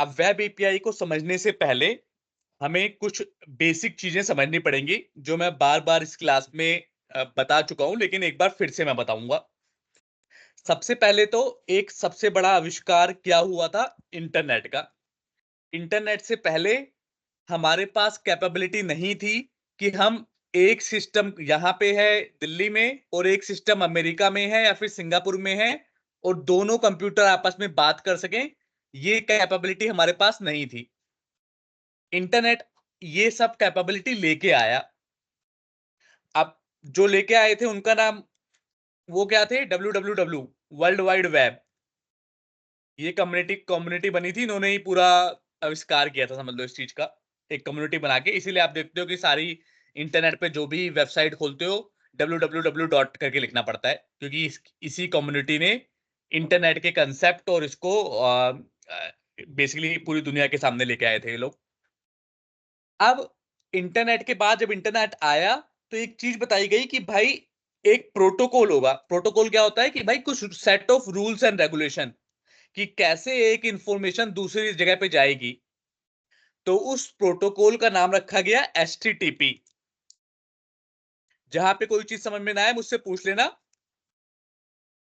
अब web API को समझने से पहले हमें कुछ बेसिक चीजें समझनी पड़ेंगी, जो मैं बार-बार इस क्लास में बता चुका हूँ, लेकिन एक बार फिर से मैं बताऊँगा। सबसे पहले तो एक सबसे बड़ा आविष्कार क्या हुआ था? इंटरनेट का। इंटरनेट से पहले हमारे पास कैपेबिलिटी नहीं थी कि हम एक सिस्टम यहाँ पे है दिल्ली में और एक सिस्टम अमेरिका में है या फिर सिंगापुर में है और दोनों कंप्यूटर आपस में बात कर सकें। ये कैपेबिलिटी हमारे पास नहीं थी। इंटरनेट ये सब कैपेबिलिटी लेके आया। अब जो लेके आए थे उनका नाम वो क्या थे? W world wide web. ये कम्युनिटी कम्युनिटी बनी थी, इन्होंने ही पूरा आविष्कार किया था, समझ लो इस चीज का। एक कम्युनिटी बना के, इसीलिए आप देखते हो कि सारी इंटरनेट पे जो भी वेबसाइट खोलते हो www डॉट करके लिखना पड़ता है, क्योंकि इसी कम्युनिटी ने इंटरनेट के कंसेप्ट और इसको बेसिकली पूरी दुनिया के सामने लेके आए थे ये लोग। अब इंटरनेट के बाद जब इंटरनेट आया तो एक चीज बताई गई कि भाई एक प्रोटोकॉल होगा। प्रोटोकॉल क्या होता है कि भाई कुछ set of rules and regulation, कि कैसे एक इंफॉर्मेशन दूसरी जगह पे जाएगी। तो उस प्रोटोकॉल का नाम रखा गया एचटीटीपी। जहां पे कोई चीज समझ में ना आए मुझसे पूछ लेना।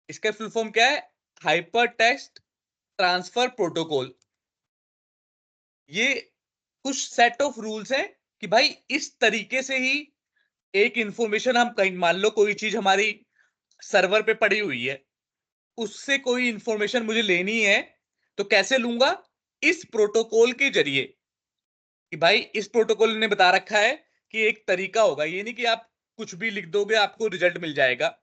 इसका फुल फॉर्म क्या है? Hyper text transfer protocol. ये कुछ सेट ऑफ रूल्स हैं कि भाई इस तरीके से ही एक इंफॉर्मेशन, हम कहीं मान लो कोई चीज हमारी सर्वर पे पड़ी हुई है, उससे कोई इंफॉर्मेशन मुझे लेनी है, तो कैसे लूंगा? इस प्रोटोकॉल के जरिए। कि भाई इस प्रोटोकॉल ने बता रखा है कि एक तरीका होगा, ये नहीं कि आप कुछ भी लिख दोगे आपको रिजल्ट मिल जाएगा।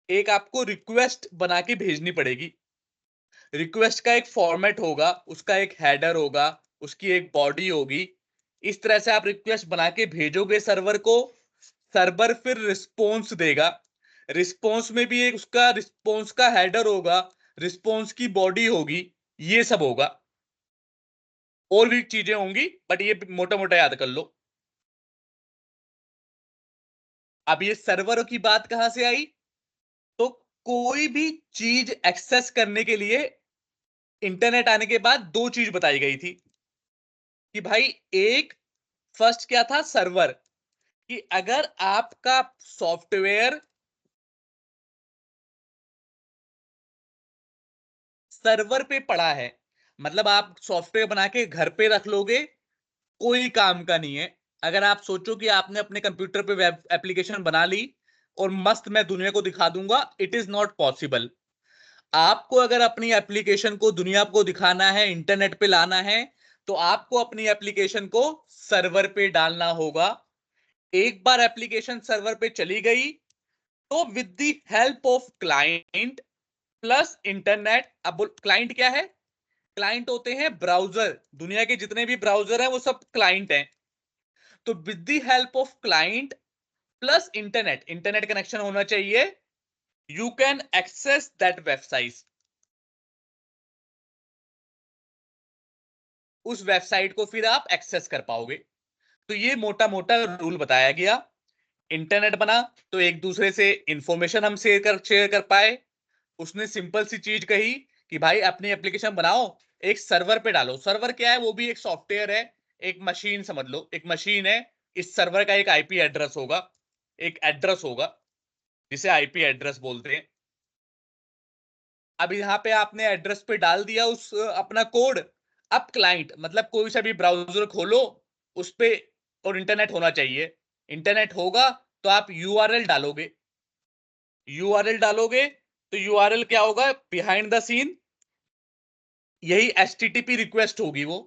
एक आपको रिक्वेस्ट बना के भेजनी पड़ेगी। रिक्वेस्ट का एक फॉर्मेट होगा, उसका एक हेडर होगा, उसकी एक बॉडी होगी। इस तरह से आप रिक्वेस्ट बना के भेजोगे सर्वर को। सर्वर फिर रिस्पॉन्स देगा। रिस्पॉन्स में भी एक उसका रिस्पॉन्स का हेडर होगा, रिस्पॉन्स की बॉडी होगी। ये सब होगा। और भी चीजें होंगी, बट ये मोटा मोटा याद कर लो। अब ये सर्वर की बात कहां से आई? तो कोई भी चीज एक्सेस करने के लिए इंटरनेट आने के बाद दो चीज बताई गई थी। कि भाई एक, फर्स्ट क्या था? सर्वर। कि अगर आपका सॉफ्टवेयर सर्वर पे पड़ा है, मतलब आप सॉफ्टवेयर बना के घर पे रख लोगे, कोई काम का नहीं है। अगर आप सोचो कि आपने अपने कंप्यूटर पे वेब एप्लीकेशन बना ली और मस्त मैं दुनिया को दिखा दूंगा, इट इज नॉट पॉसिबल। आपको अगर अपनी एप्लीकेशन को दुनिया को दिखाना है, इंटरनेट पे लाना है, तो आपको अपनी एप्लीकेशन को सर्वर पे डालना होगा। एक बार एप्लीकेशन सर्वर पे चली गई, तो with the help of client plus internet. अब क्लाइंट क्या है? क्लाइंट होते हैं ब्राउजर। दुनिया के जितने भी ब्राउजर हैं वो सब क्लाइंट हैं। तो with the help of client plus internet, internet connection होना चाहिए, you can access that website. उस वेबसाइट को फिर आप एक्सेस कर पाओगे। तो ये मोटा मोटा रूल बताया गया। इंटरनेट बना तो एक दूसरे से इंफॉर्मेशन हम शेयर कर पाए। उसने सिंपल सी चीज कही कि भाई अपनी एप्लीकेशन बनाओ, एक सर्वर पे डालो। सर्वर क्या है? वो भी एक सॉफ्टवेयर है, एक मशीन समझ लो, एक मशीन है। इस सर्वर का एक आईपी एड्रेस होगा, एक एड्रेस होगा, जिसे आईपी एड्रेस बोलते हैं। अब यहाँ पे आपने एड्रेस पे डाल दिया उस अपना कोड। अब क्लाइंट मतलब कोई सा भी ब्राउजर खोलो उस पे, और इंटरनेट होना चाहिए। इंटरनेट होगा तो आप यूआरएल डालोगे। यूआरएल डालोगे तो यूआरएल क्या होगा? बिहाइंड द सीन यही एचटीटीपी रिक्वेस्ट होगी। वो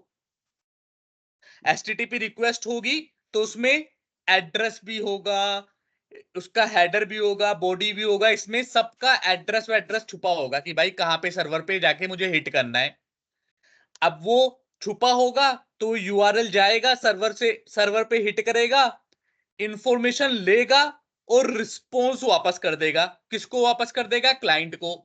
एचटीटीपी रिक्वेस्ट होगी तो उसमें एड्रेस भी होगा, उसका हेडर भी होगा, बॉडी भी होगा। इसमें सबका एड्रेस छुपा होगा कि भाई कहां पे सर्वर पे जाके मुझे हिट करना है। अब वो छुपा होगा तो यूआरएल जाएगा सर्वर से, सर्वर पे हिट करेगा, इंफॉर्मेशन लेगा और रिस्पॉन्स वापस कर देगा। किसको वापस कर देगा? क्लाइंट को।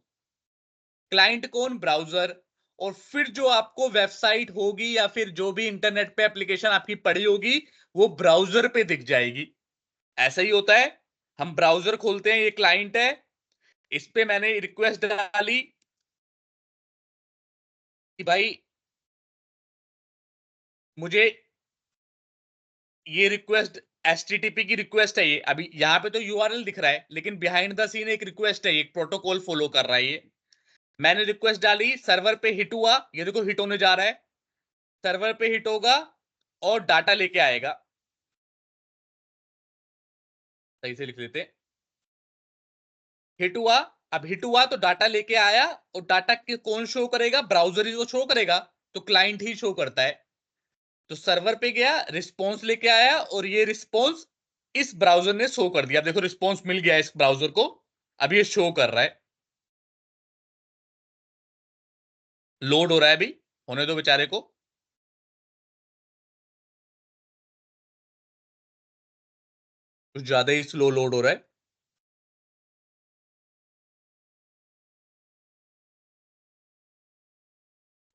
क्लाइंट कौन? ब्राउजर। और फिर जो आपको वेबसाइट होगी या फिर जो भी इंटरनेट पे एप्लीकेशन आपकी पड़ी होगी, वो ब्राउजर पे दिख जाएगी। ऐसा ही होता है। हम ब्राउजर खोलते हैं, ये क्लाइंट है, इस पे मैंने रिक्वेस्ट डाली कि भाई मुझे ये रिक्वेस्ट HTTP की रिक्वेस्ट है, ये अभी यहाँ पे तो URL दिख रहा है, लेकिन बिहाइंड द सीन एक रिक्वेस्ट है, एक प्रोटोकॉल फॉलो कर रहा है ये। मैंने रिक्वेस्ट डाली, सर्वर पे हिट हुआ, ये देखो हिट होने जा रहा है, सर्वर पे हिट होगा और डाटा लेके आएगा। सही से लिख लेते हैं, हिट हुआ। अब हिट हुआ तो डाटा लेके आया, और डाटा कौन शो करेगा? ब्राउजर ही तो शो करेगा, तो क्लाइंट ही शो करता है। तो सर्वर पे गया, रिस्पॉन्स लेके आया, और ये रिस्पॉन्स इस ब्राउजर ने शो कर दिया। देखो रिस्पॉन्स मिल गया इस ब्राउजर को, अब ये शो कर रहा है, लोड हो रहा है अभी, होने दो बेचारे को। कुछ ज्यादा ही स्लो लोड हो रहा है।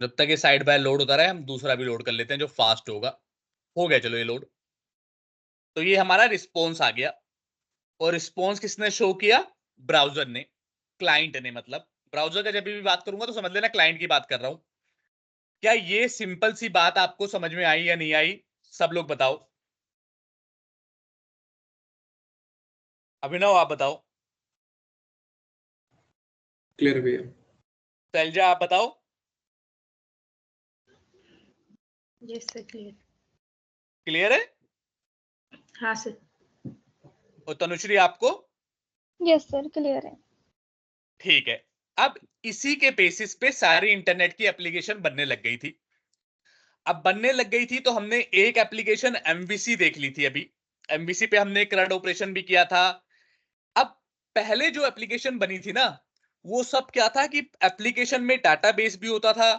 जब तक ये साइड बाय लोड होता रहा है, हम दूसरा भी लोड कर लेते हैं जो फास्ट होगा। हो गया, चलो ये लोड। तो ये हमारा रिस्पॉन्स आ गया, और रिस्पॉन्स किसने शो किया? ब्राउजर ने, क्लाइंट ने। मतलब ब्राउजर का जब भी बात करूंगा तो समझ लेना क्लाइंट की बात कर रहा हूं। क्या ये सिंपल सी बात आपको समझ में आई या नहीं आई? सब लोग बताओ। अभिनव आप बताओ। क्लियर भैया। शैलजा आप बताओ। Yes sir, clear. क्लियर है? हाँ सर। और तनुश्री आपको? यस सर, क्लियर है। ठीक है। अब इसी के बेसिस पे सारी इंटरनेट की एप्लीकेशन बनने लग गई थी। अब बनने लग गई थी तो हमने एक एप्लीकेशन MVC देख ली थी अभी। MVC पे हमने CRUD ऑपरेशन भी किया था। अब पहले जो एप्लीकेशन बनी थी ना, वो सब क्या था कि एप्लीकेशन में डाटाबेस भी होता था,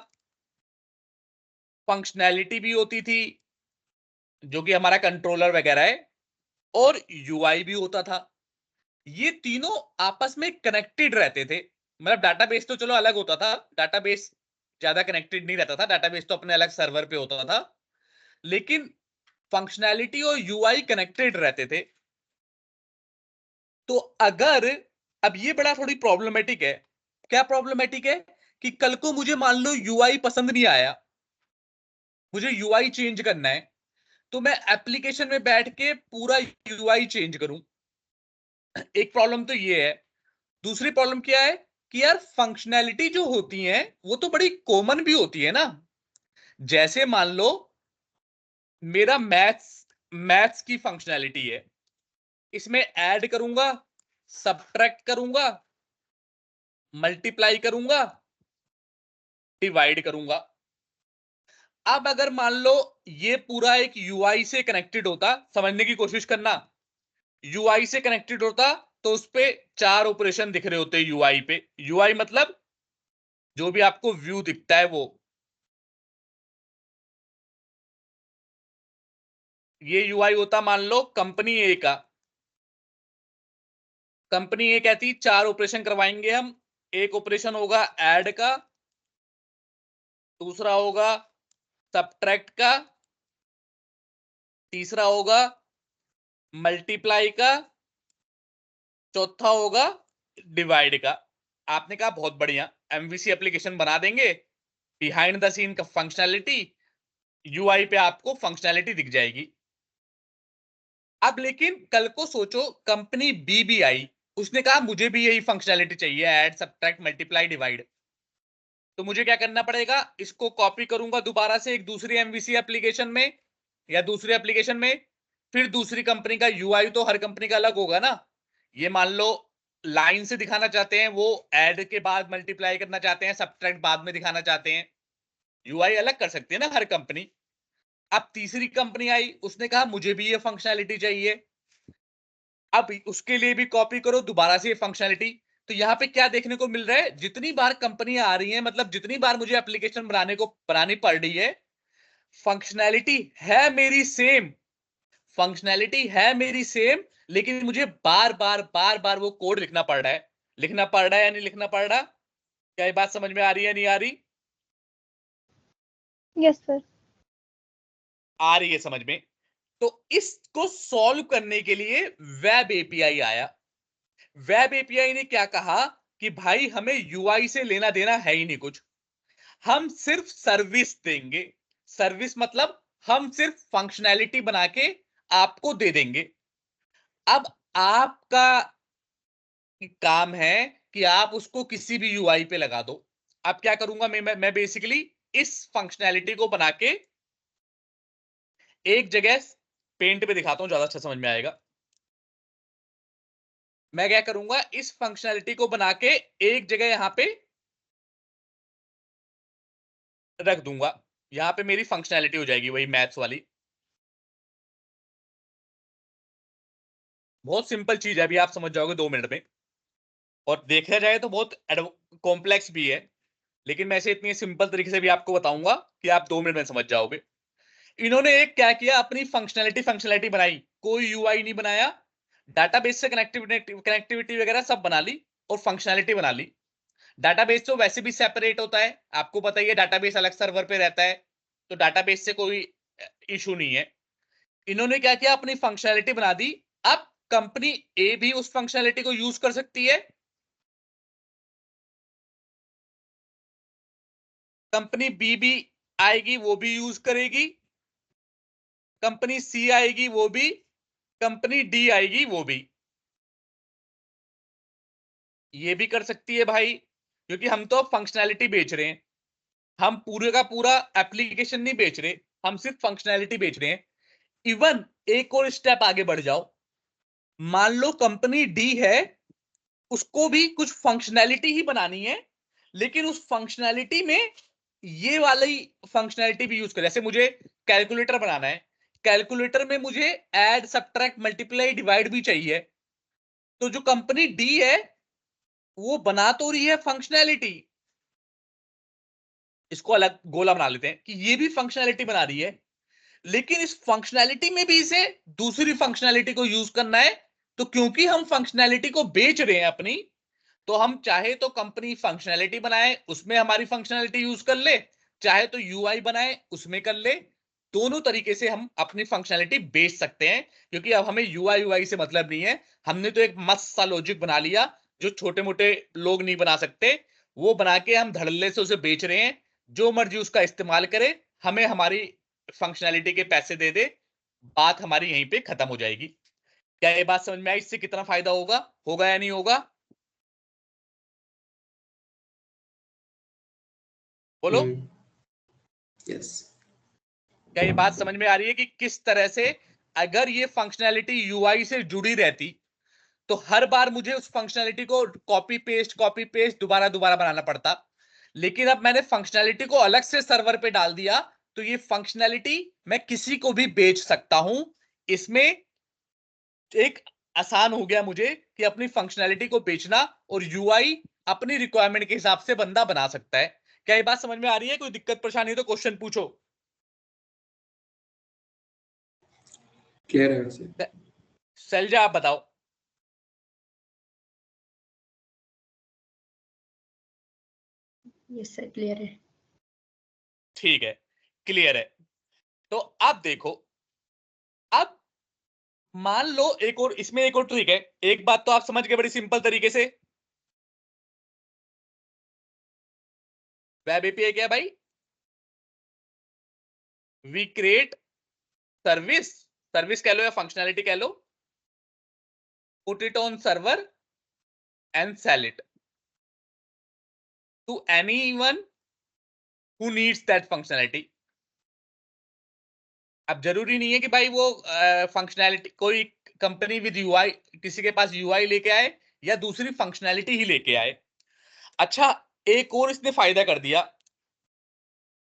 फंक्शनैलिटी भी होती थी जो कि हमारा कंट्रोलर वगैरह है, और UI भी होता था। ये तीनों आपस में कनेक्टेड रहते थे। मतलब डाटाबेस तो चलो अलग होता था, डाटाबेस ज्यादा कनेक्टेड नहीं रहता था, डाटाबेस तो अपने अलग सर्वर पे होता था, लेकिन फंक्शनैलिटी और UI कनेक्टेड रहते थे। तो अगर, अब ये बड़ा थोड़ी प्रॉब्लमेटिक है। क्या प्रॉब्लमेटिक है? कि कल को मुझे मान लो UI पसंद नहीं आया, मुझे UI चेंज करना है, तो मैं एप्लीकेशन में बैठ के पूरा UI चेंज करूं। एक प्रॉब्लम तो ये है। दूसरी प्रॉब्लम क्या है कि यार फंक्शनैलिटी जो होती है वो तो बड़ी कॉमन भी होती है ना। जैसे मान लो मेरा मैथ्स मैथ्स की फंक्शनैलिटी है, इसमें ऐड करूंगा, सब्ट्रैक्ट करूंगा, मल्टीप्लाई करूंगा, डिवाइड करूंगा। अब अगर मान लो ये पूरा एक UI से कनेक्टेड होता, समझने की कोशिश करना, UI से कनेक्टेड होता, तो उस पे 4 ऑपरेशन दिख रहे होते UI पे। UI मतलब जो भी आपको व्यू दिखता है वो। ये UI होता मान लो कंपनी ए का। कंपनी ए कहती 4 ऑपरेशन करवाएंगे हम। एक ऑपरेशन होगा ऐड का, दूसरा होगा सब्ट्रैक्ट का, तीसरा होगा मल्टीप्लाई का, चौथा होगा डिवाइड का। आपने कहा बहुत बढ़िया, MVC एप्लीकेशन बना देंगे, बिहाइंड द सीन का फंक्शनैलिटी, UI पे आपको फंक्शनैलिटी दिख जाएगी। अब लेकिन कल को सोचो कंपनी बी भी आई, उसने कहा मुझे भी यही फंक्शनैलिटी चाहिए, ऐड सब्ट्रैक्ट मल्टीप्लाई डिवाइड। तो मुझे क्या करना पड़ेगा? इसको कॉपी करूंगा दोबारा से एक दूसरी MVC एप्लीकेशन में या दूसरी एप्लीकेशन में। फिर दूसरी कंपनी का UI तो हर कंपनी का अलग होगा ना। ये मान लो लाइन से दिखाना चाहते हैं, वो ऐड के बाद मल्टीप्लाई करना चाहते हैं, सब्ट्रैक्ट बाद में दिखाना चाहते हैं। UI अलग कर सकती है ना हर कंपनी। अब तीसरी कंपनी आई, उसने कहा मुझे भी ये फंक्शनैलिटी चाहिए। अब उसके लिए भी कॉपी करो दोबारा से ये फंक्शनैलिटी। तो यहाँ पे क्या देखने को मिल रहा है? जितनी बार कंपनियां आ रही हैं, मतलब जितनी बार मुझे एप्लीकेशन बनानी पड़ रही है, फंक्शनैलिटी है मेरी सेम, फंक्शनैलिटी है मेरी सेम, लेकिन मुझे बार बार वो कोड लिखना पड़ रहा है। लिखना पड़ रहा है या नहीं लिखना पड़ रहा? क्या ये बात समझ में आ रही है, नहीं आ रही? Yes sir. आ रही है समझ में। तो इसको सॉल्व करने के लिए वेब एपीआई आया। वेब एपीआई ने क्या कहा कि भाई हमें UI से लेना देना है ही नहीं कुछ, हम सिर्फ सर्विस देंगे। सर्विस मतलब हम सिर्फ फंक्शनैलिटी बना के आपको दे देंगे। अब आपका काम है कि आप उसको किसी भी यूआई पे लगा दो। अब क्या करूंगा मैं बेसिकली इस फंक्शनैलिटी को बना के एक जगह पेंट पे दिखाता हूं, ज्यादा अच्छा समझ में आएगा। मैं क्या करूंगा, इस फंक्शनैलिटी को बना के एक जगह यहां पे रख दूंगा। यहां पे मेरी फंक्शनैलिटी हो जाएगी वही मैथ्स वाली। बहुत सिंपल चीज है, अभी आप समझ जाओगे 2 मिनट में। और देखा जाए तो बहुत कॉम्प्लेक्स भी है, लेकिन मैं इसे इतनी सिंपल तरीके से भी आपको बताऊंगा कि आप 2 मिनट में समझ जाओगे। इन्होंने एक क्या किया, अपनी फंक्शनैलिटी बनाई, कोई यूआई नहीं बनाया, डाटाबेस से कनेक्टिविटी वगैरह सब बना ली और फंक्शनैलिटी बना ली। डाटाबेस तो वैसे भी सेपरेट होता है, आपको पता ही है, डाटाबेस अलग सर्वर पे रहता है, तो डाटाबेस से कोई इशू नहीं है। इन्होंने क्या किया, अपनी फंक्शनैलिटी बना दी। अब कंपनी ए भी उस फंक्शनैलिटी को यूज कर सकती है, कंपनी बी भी आएगी, वो भी यूज करेगी, कंपनी सी आएगी वो भी, कंपनी डी आएगी वो भी, ये भी कर सकती है भाई। क्योंकि हम तो फंक्शनैलिटी बेच रहे हैं, हम पूरे का पूरा एप्लीकेशन नहीं बेच रहे, हम सिर्फ फंक्शनैलिटी बेच रहे हैं। इवन एक और स्टेप आगे बढ़ जाओ, मान लो कंपनी डी है, उसको भी कुछ फंक्शनैलिटी ही बनानी है, लेकिन उस फंक्शनैलिटी में ये वाली फंक्शनैलिटी भी यूज कर, जैसे मुझे कैलकुलेटर बनाना है, कैलकुलेटर में मुझे ऐड सब्ट्रैक्ट मल्टीप्लाई डिवाइड भी चाहिए। तो जो कंपनी डी है वो बना तो रही है फंक्शनैलिटी, इसको अलग गोला बना लेते हैं कि ये भी फंक्शनैलिटी बना रही है, लेकिन इस फंक्शनैलिटी में भी इसे दूसरी फंक्शनैलिटी को यूज करना है। तो क्योंकि हम फंक्शनैलिटी को बेच रहे हैं अपनी, तो हम चाहे तो कंपनी फंक्शनैलिटी बनाए उसमें हमारी फंक्शनैलिटी यूज कर ले, चाहे तो यूआई बनाए उसमें कर ले। दोनों तरीके से हम अपनी फंक्शनैलिटी बेच सकते हैं, क्योंकि अब हमें यूआई यूआई से मतलब नहीं है। हमने तो एक मस्त सा लॉजिक बना लिया जो छोटे मोटे लोग नहीं बना सकते, वो बना के हम धड़ल्ले से उसे बेच रहे हैं। जो मर्जी उसका इस्तेमाल करे, हमें हमारी फंक्शनैलिटी के पैसे दे दे, बात हमारी यहीं पे खत्म हो जाएगी। क्या ये बात समझ में आई? इससे कितना फायदा होगा, होगा या नहीं होगा, बोलो। यस। क्या ये बात समझ में आ रही है कि किस तरह से अगर ये फंक्शनैलिटी यूआई से जुड़ी रहती, तो हर बार मुझे उस फंक्शनैलिटी को कॉपी पेस्ट दोबारा दोबारा बनाना पड़ता। लेकिन अब मैंने फंक्शनैलिटी को अलग से सर्वर पे डाल दिया, तो ये फंक्शनैलिटी मैं किसी को भी बेच सकता हूं। इसमें एक आसान हो गया मुझे कि अपनी फंक्शनैलिटी को बेचना, और यूआई अपनी रिक्वायरमेंट के हिसाब से बंदा बना सकता है। क्या ये बात समझ में आ रही है? कोई दिक्कत परेशानी तो क्वेश्चन पूछो। क्लियर है वैसे? शैलजा आप बताओ। यस सर क्लियर है। ठीक है, क्लियर है। तो अब देखो, अब मान लो एक और, इसमें एक और ट्रिक है। एक बात तो आप समझ गए बड़ी सिंपल तरीके से, वेब एपीआई क्या है भाई? वी क्रिएट सर्विस, सर्विस कह लो या फंक्शनैलिटी कह लो, put it on server and sell it to anyone who needs that functionality. अब जरूरी नहीं है कि भाई वो फंक्शनैलिटी कोई कंपनी विद यूआई, किसी के पास यूआई लेके आए या दूसरी फंक्शनैलिटी ही लेके आए। अच्छा, एक और इसने फायदा कर दिया।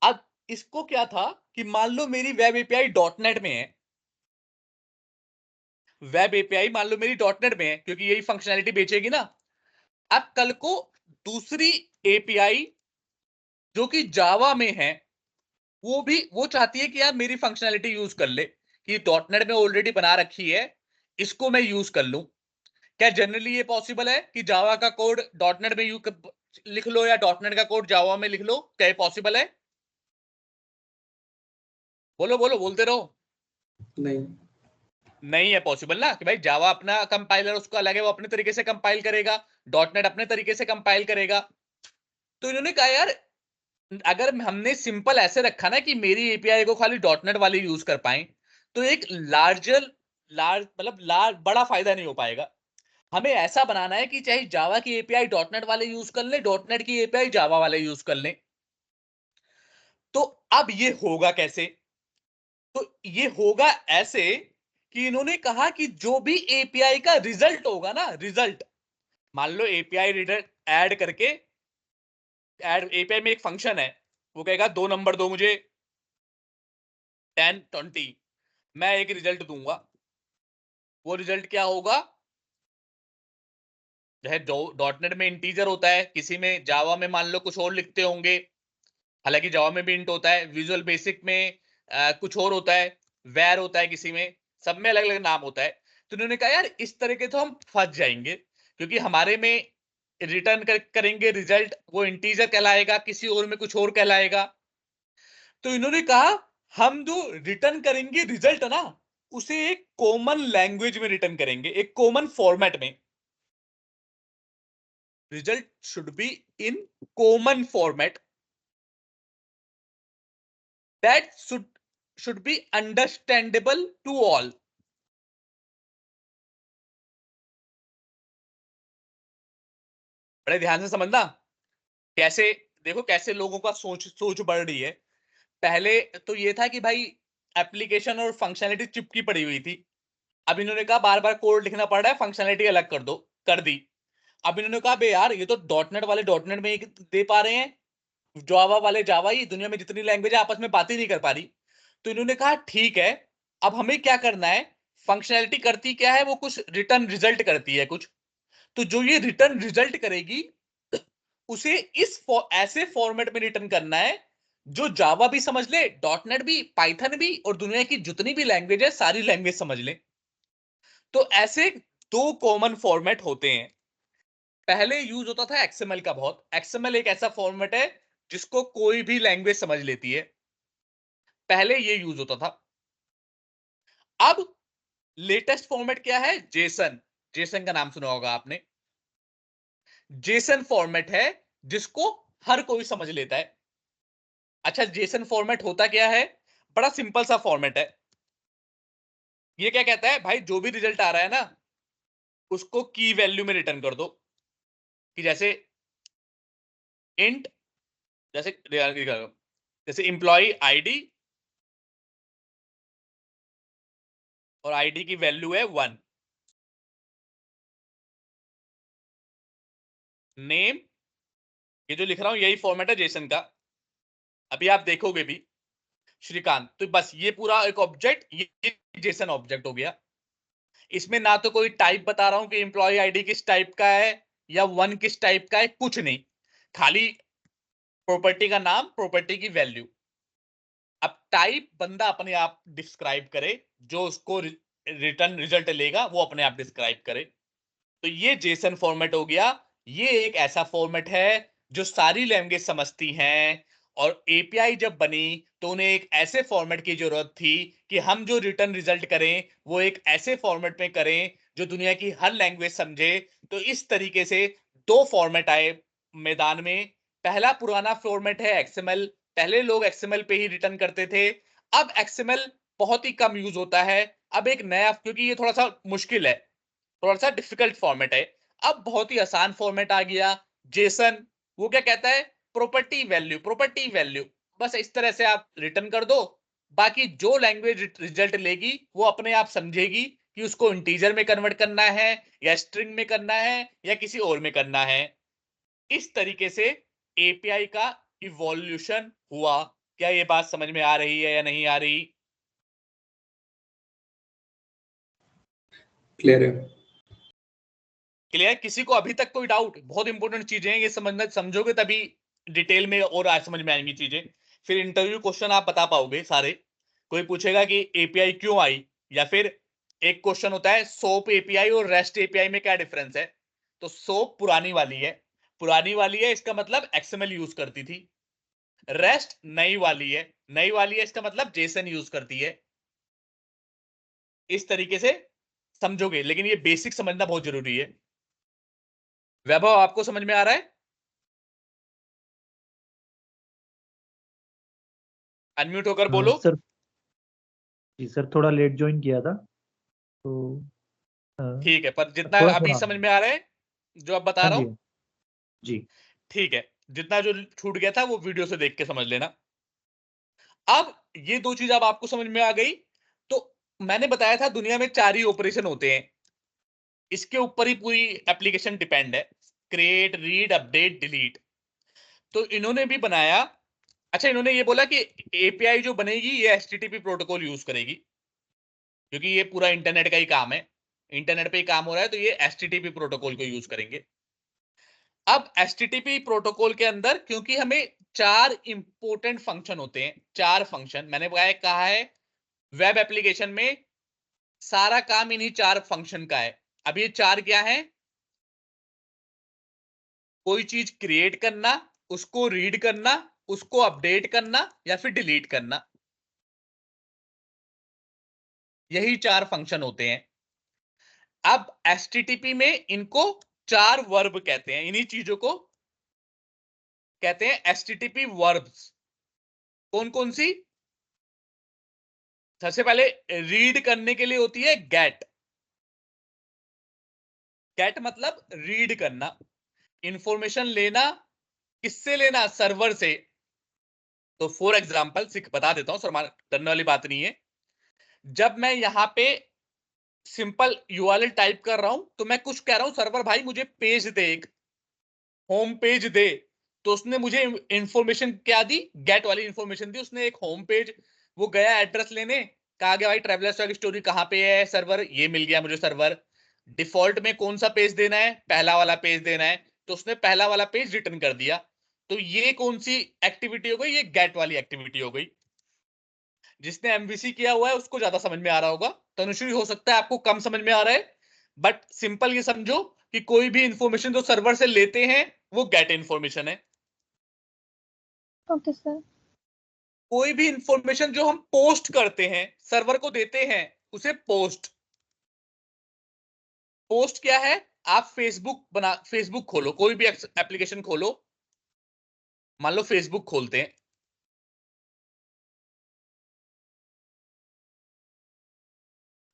अब इसको क्या था कि मान लो मेरी वेब एपीआई डॉटनेट में है, वेब एपीआई मान लो मेरी डॉटनेट में है, क्योंकि यही फंक्शनैलिटी बेचेगी ना। अब कल को दूसरी एपीआई जो कि जावा में है, वो चाहती है कि यार मेरी फंक्शनैलिटी यूज कर ले, कि डॉटनेट में ऑलरेडी बना रखी है, इसको मैं यूज कर लूं। क्या जनरली ये पॉसिबल है कि जावा का कोड डॉटनेट में लिख लो या डॉटनेट का कोड जावा में लिख लो? क्या ये पॉसिबल है? बोलो बोलो, बोलते रहो। नहीं। नहीं है पॉसिबल ना, कि भाई जावा अपना कंपाइलर उसका अलग है, वो अपने तरीके से कंपाइल करेगा, डॉटनेट अपने तरीके से कंपाइल करेगा। तो इन्होंने कहा यार अगर हमने सिंपल ऐसे रखा ना कि मेरी एपीआई को खाली डॉटनेट वाले यूज कर पाए, तो एक बड़ा फायदा नहीं हो पाएगा। हमें ऐसा बनाना है कि चाहे जावा की एपीआई डॉटनेट वाले यूज कर ले, डॉटनेट की एपीआई जावा वाले यूज कर ले। तो अब ये होगा कैसे? तो ये होगा ऐसे कि इन्होंने कहा कि जो भी एपीआई का रिजल्ट होगा ना, रिजल्ट, मान लो एपीआई रिजल्ट ऐड करके, ऐड एपीआई में एक फंक्शन है, वो कहेगा 2 नंबर दो मुझे 10 20, मैं एक रिजल्ट दूंगा। वो रिजल्ट क्या होगा? चाहे डॉटनेट में इंटीजर होता है, किसी में जावा में मान लो कुछ और लिखते होंगे, हालांकि जावा में भी इंट होता है, विजुअल बेसिक में कुछ और होता है, वेर होता है, किसी में, सब में अलग अलग नाम होता है। तो उन्होंने कहा यार इस तरह के तो हम फंस जाएंगे, क्योंकि हमारे में रिटर्न करेंगे रिजल्ट, वो इंटीजर कहलाएगा, किसी और में कुछ और कहलाएगा। तो इन्होंने कहा हम जो रिटर्न करेंगे रिजल्ट ना, उसे एक कॉमन लैंग्वेज में रिटर्न करेंगे, एक कॉमन फॉर्मेट में। Result should be in common format that should be understandable to all। बड़े ध्यान से समझना, कैसे, देखो कैसे लोगों का सोच सोच बढ़ रही है। पहले तो ये था कि भाई एप्लीकेशन और फंक्शनैलिटी चिपकी पड़ी हुई थी। अब इन्होंने कहा बार बार कोड लिखना पड़ रहा है, फंक्शनैलिटी अलग कर दो, कर दी। अब इन्होंने कहा बे यार ये तो डॉटनेट वाले डॉटनेट में ही दे पा रहे हैं, जावा वाले जावा ही, दुनिया में जितनी लैंग्वेज है आपस में बात ही नहीं कर पा रही। तो इन्होंने कहा ठीक है, अब हमें क्या करना है, फंक्शनैलिटी करती क्या है, वो कुछ रिटर्न रिजल्ट करती है कुछ। तो जो ये रिटर्न रिजल्ट करेगी उसे ऐसे फॉर्मेट में रिटर्न करना है जो जावा भी समझ ले, डॉटनेट भी, पाइथन भी, और दुनिया की जितनी भी लैंग्वेज है सारी लैंग्वेज समझ ले। तो ऐसे 2 कॉमन फॉर्मेट होते हैं। पहले यूज होता था एक्सएमएल का बहुत। एक्सएमएल एक ऐसा फॉर्मेट है जिसको कोई भी लैंग्वेज समझ लेती है, पहले ये यूज होता था। अब लेटेस्ट फॉर्मेट क्या है? जेसन। जेसन का नाम सुना होगा आपने। जेसन फॉर्मेट है जिसको हर कोई समझ लेता है। अच्छा, जेसन फॉर्मेट होता क्या है? बड़ा सिंपल सा फॉर्मेट है। ये क्या कहता है भाई, जो भी रिजल्ट आ रहा है ना उसको की वैल्यू में रिटर्न कर दो। कि जैसे इंट, जैसे जैसे एम्प्लॉय आईडी, और आईडी की वैल्यू है 1। नेम, ये जो लिख रहा हूं यही फॉर्मेट है जेसन का, अभी आप देखोगे भी, श्रीकांत। तो बस ये पूरा एक ऑब्जेक्ट, ये जेसन ऑब्जेक्ट हो गया। इसमें ना तो कोई टाइप बता रहा हूं कि एम्प्लॉय आईडी किस टाइप का है या 1 किस टाइप का है, कुछ नहीं, खाली प्रॉपर्टी का नाम, प्रॉपर्टी की वैल्यू। अब टाइप बंदा अपने आप डिस्क्राइब करे, जो उसको रिटर्न रिजल्ट लेगा वो अपने आप डिस्क्राइब करे। तो ये जेसन फॉर्मेट हो गया। ये एक ऐसा फॉर्मेट है जो सारी लैंग्वेज समझती हैं, और एपीआई जब बनी तो उन्हें एक ऐसे फॉर्मेट की जरूरत थी कि हम जो रिटर्न रिजल्ट करें वो एक ऐसे फॉर्मेट में करें जो दुनिया की हर लैंग्वेज समझे। तो इस तरीके से 2 फॉर्मेट आए मैदान में। पहला पुराना फॉर्मेट है एक्सएमएल, पहले लोग एक्सएमएल पे ही रिटर्न करते थे। अब एक्सएमएल बहुत ही कम यूज होता है। अब एक नया, क्योंकि ये थोड़ा सा मुश्किल है, थोड़ा सा डिफिकल्ट फॉर्मेट है, अब बहुत ही आसान फॉर्मेट आ गया जेसन। वो क्या कहता है? प्रॉपर्टी वैल्यू, प्रॉपर्टी वैल्यू, बस इस तरह से आप रिटर्न कर दो। बाकी जो लैंग्वेज रिजल्ट लेगी वो अपने आप समझेगी कि उसको इंटीजर में कन्वर्ट करना है या स्ट्रिंग में करना है या किसी और में करना है। इस तरीके से एपीआई का इवोल्यूशन हुआ। क्या ये बात समझ में आ रही है या नहीं आ रही? क्लियर है। क्लियर? किसी को अभी तक कोई डाउट? बहुत इंपॉर्टेंट चीजें हैं ये, समझना, समझोगे तभी डिटेल में और आज समझ में आएंगी चीजें। फिर इंटरव्यू क्वेश्चन आप बता पाओगे सारे। कोई पूछेगा कि एपीआई क्यों आई, या फिर एक क्वेश्चन होता है सोप एपीआई और रेस्ट एपीआई में क्या डिफरेंस है। तो सोप पुरानी वाली है, पुरानी वाली है इसका मतलब एक्सएमएल यूज करती थी। रेस्ट नई वाली है, नई वाली है इसका मतलब जेसन यूज करती है। इस तरीके से समझोगे, लेकिन ये बेसिक समझना बहुत जरूरी है। वैभव आपको समझ में आ रहा है? अनम्यूट होकर बोलो। सर जी सर, थोड़ा लेट ज्वाइन किया था तो ठीक है, पर जितना थोड़ा अभी थोड़ा। समझ में आ रहा है जो अब बता हाँ रहा जी हूं, जी। ठीक है, जितना जो छूट गया था वो वीडियो से देख के समझ लेना। अब ये दो चीज अब आपको समझ में आ गई। तो मैंने बताया था दुनिया में 4 ही ऑपरेशन होते हैं, इसके ऊपर ही पूरी एप्लीकेशन डिपेंड है, क्रिएट, रीड, अपडेट, डिलीट। तो इन्होंने भी बनाया। अच्छा, इन्होंने ये बोला कि एपीआई जो बनेगी ये एचटीटीपी प्रोटोकॉल यूज करेगी, क्योंकि ये पूरा इंटरनेट का ही काम है, इंटरनेट पे ही काम हो रहा है, तो ये एचटीटीपी प्रोटोकॉल को यूज करेंगे। अब एचटीटीपी प्रोटोकॉल के अंदर क्योंकि हमें 4 इंपॉर्टेंट फंक्शन होते हैं, 4 फंक्शन मैंने कहा है वेब एप्लीकेशन में सारा काम इन्हीं 4 फंक्शन का है। अब ये 4 क्या है? कोई चीज क्रिएट करना, उसको रीड करना, उसको अपडेट करना या फिर डिलीट करना, यही 4 फंक्शन होते हैं। अब एचटीटीपी में इनको 4 वर्ब कहते हैं, इन्हीं चीजों को कहते हैं एचटीटीपी वर्ब्स। कौन कौन सी? सबसे पहले रीड करने के लिए होती है गेट। गेट मतलब रीड करना, इंफॉर्मेशन लेना। किससे लेना? सर्वर से। तो फॉर एग्जाम्पल बता देता हूं, सर डरने वाली बात नहीं है। जब मैं यहां पे सिंपल यूआरएल टाइप कर रहा हूं तो मैं कुछ कह रहा हूं, सर्वर भाई मुझे पेज दे, एक होम पेज दे, तो उसने मुझे इंफॉर्मेशन क्या दी? गेट वाली इंफॉर्मेशन दी उसने, एक होम पेज। वो गया एड्रेस लेने, कहा गया भाई ट्रेवलर्स स्टोरी कहां पे है, सर्वर ये मिल गया मुझे। सर्वर डिफॉल्ट में कौन सा पेज देना है? पहला वाला पेज देना है, तो उसने पहला वाला पेज रिटर्न कर दिया। तो ये कौन सी एक्टिविटी हो गई? ये गेट वाली एक्टिविटी हो गई। जिसने एमवीसी किया हुआ है उसको ज्यादा समझ में आ रहा होगा, तनुश्री हो सकता है आपको कम समझ में आ रहा है, बट सिंपल ये समझो कि कोई भी इंफॉर्मेशन जो सर्वर से लेते हैं वो गेट इंफॉर्मेशन है। Okay sir. कोई भी इंफॉर्मेशन जो हम पोस्ट करते हैं, सर्वर को देते हैं, उसे पोस्ट। पोस्ट क्या है? आप फेसबुक खोलो, कोई भी एप्लीकेशन खोलो, मान लो फेसबुक खोलते हैं।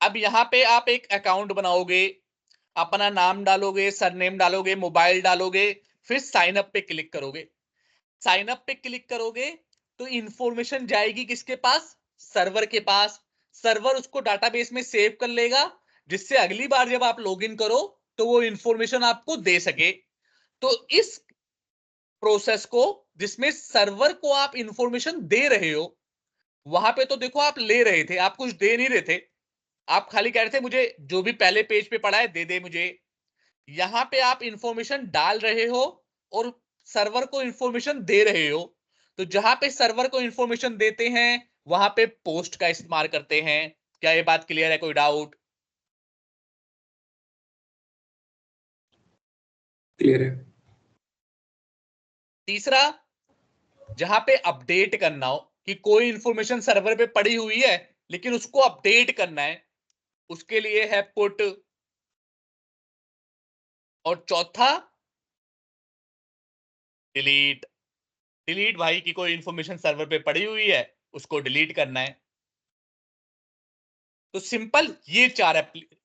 अब यहां पे आप एक अकाउंट बनाओगे, अपना नाम डालोगे, सरनेम डालोगे, मोबाइल डालोगे, फिर साइन अप पे क्लिक करोगे। साइन अप पे क्लिक करोगे तो इंफॉर्मेशन जाएगी किसके पास? सर्वर के पास। सर्वर उसको डाटाबेस में सेव कर लेगा, जिससे अगली बार जब आप लॉगिन करो तो वो इंफॉर्मेशन आपको दे सके। तो इस प्रोसेस को, जिसमें सर्वर को आप इंफॉर्मेशन दे रहे हो, वहां पे तो देखो आप ले रहे थे, आप कुछ दे नहीं रहे थे, आप खाली कह रहे थे मुझे जो भी पहले पेज पे पड़ा है दे दे मुझे। यहां पे आप इंफॉर्मेशन डाल रहे हो और सर्वर को इंफॉर्मेशन दे रहे हो। तो जहां पे सर्वर को इंफॉर्मेशन देते हैं वहां पे पोस्ट का इस्तेमाल करते हैं। क्या ये बात क्लियर है? कोई डाउट? क्लियर है। तीसरा, जहां पे अपडेट करना हो, कि कोई इंफॉर्मेशन सर्वर पे पड़ी हुई है लेकिन उसको अपडेट करना है, उसके लिए है पुट। और चौथा डिलीट। डिलीट भाई, की कोई इंफॉर्मेशन सर्वर पे पड़ी हुई है उसको डिलीट करना है। तो सिंपल ये 4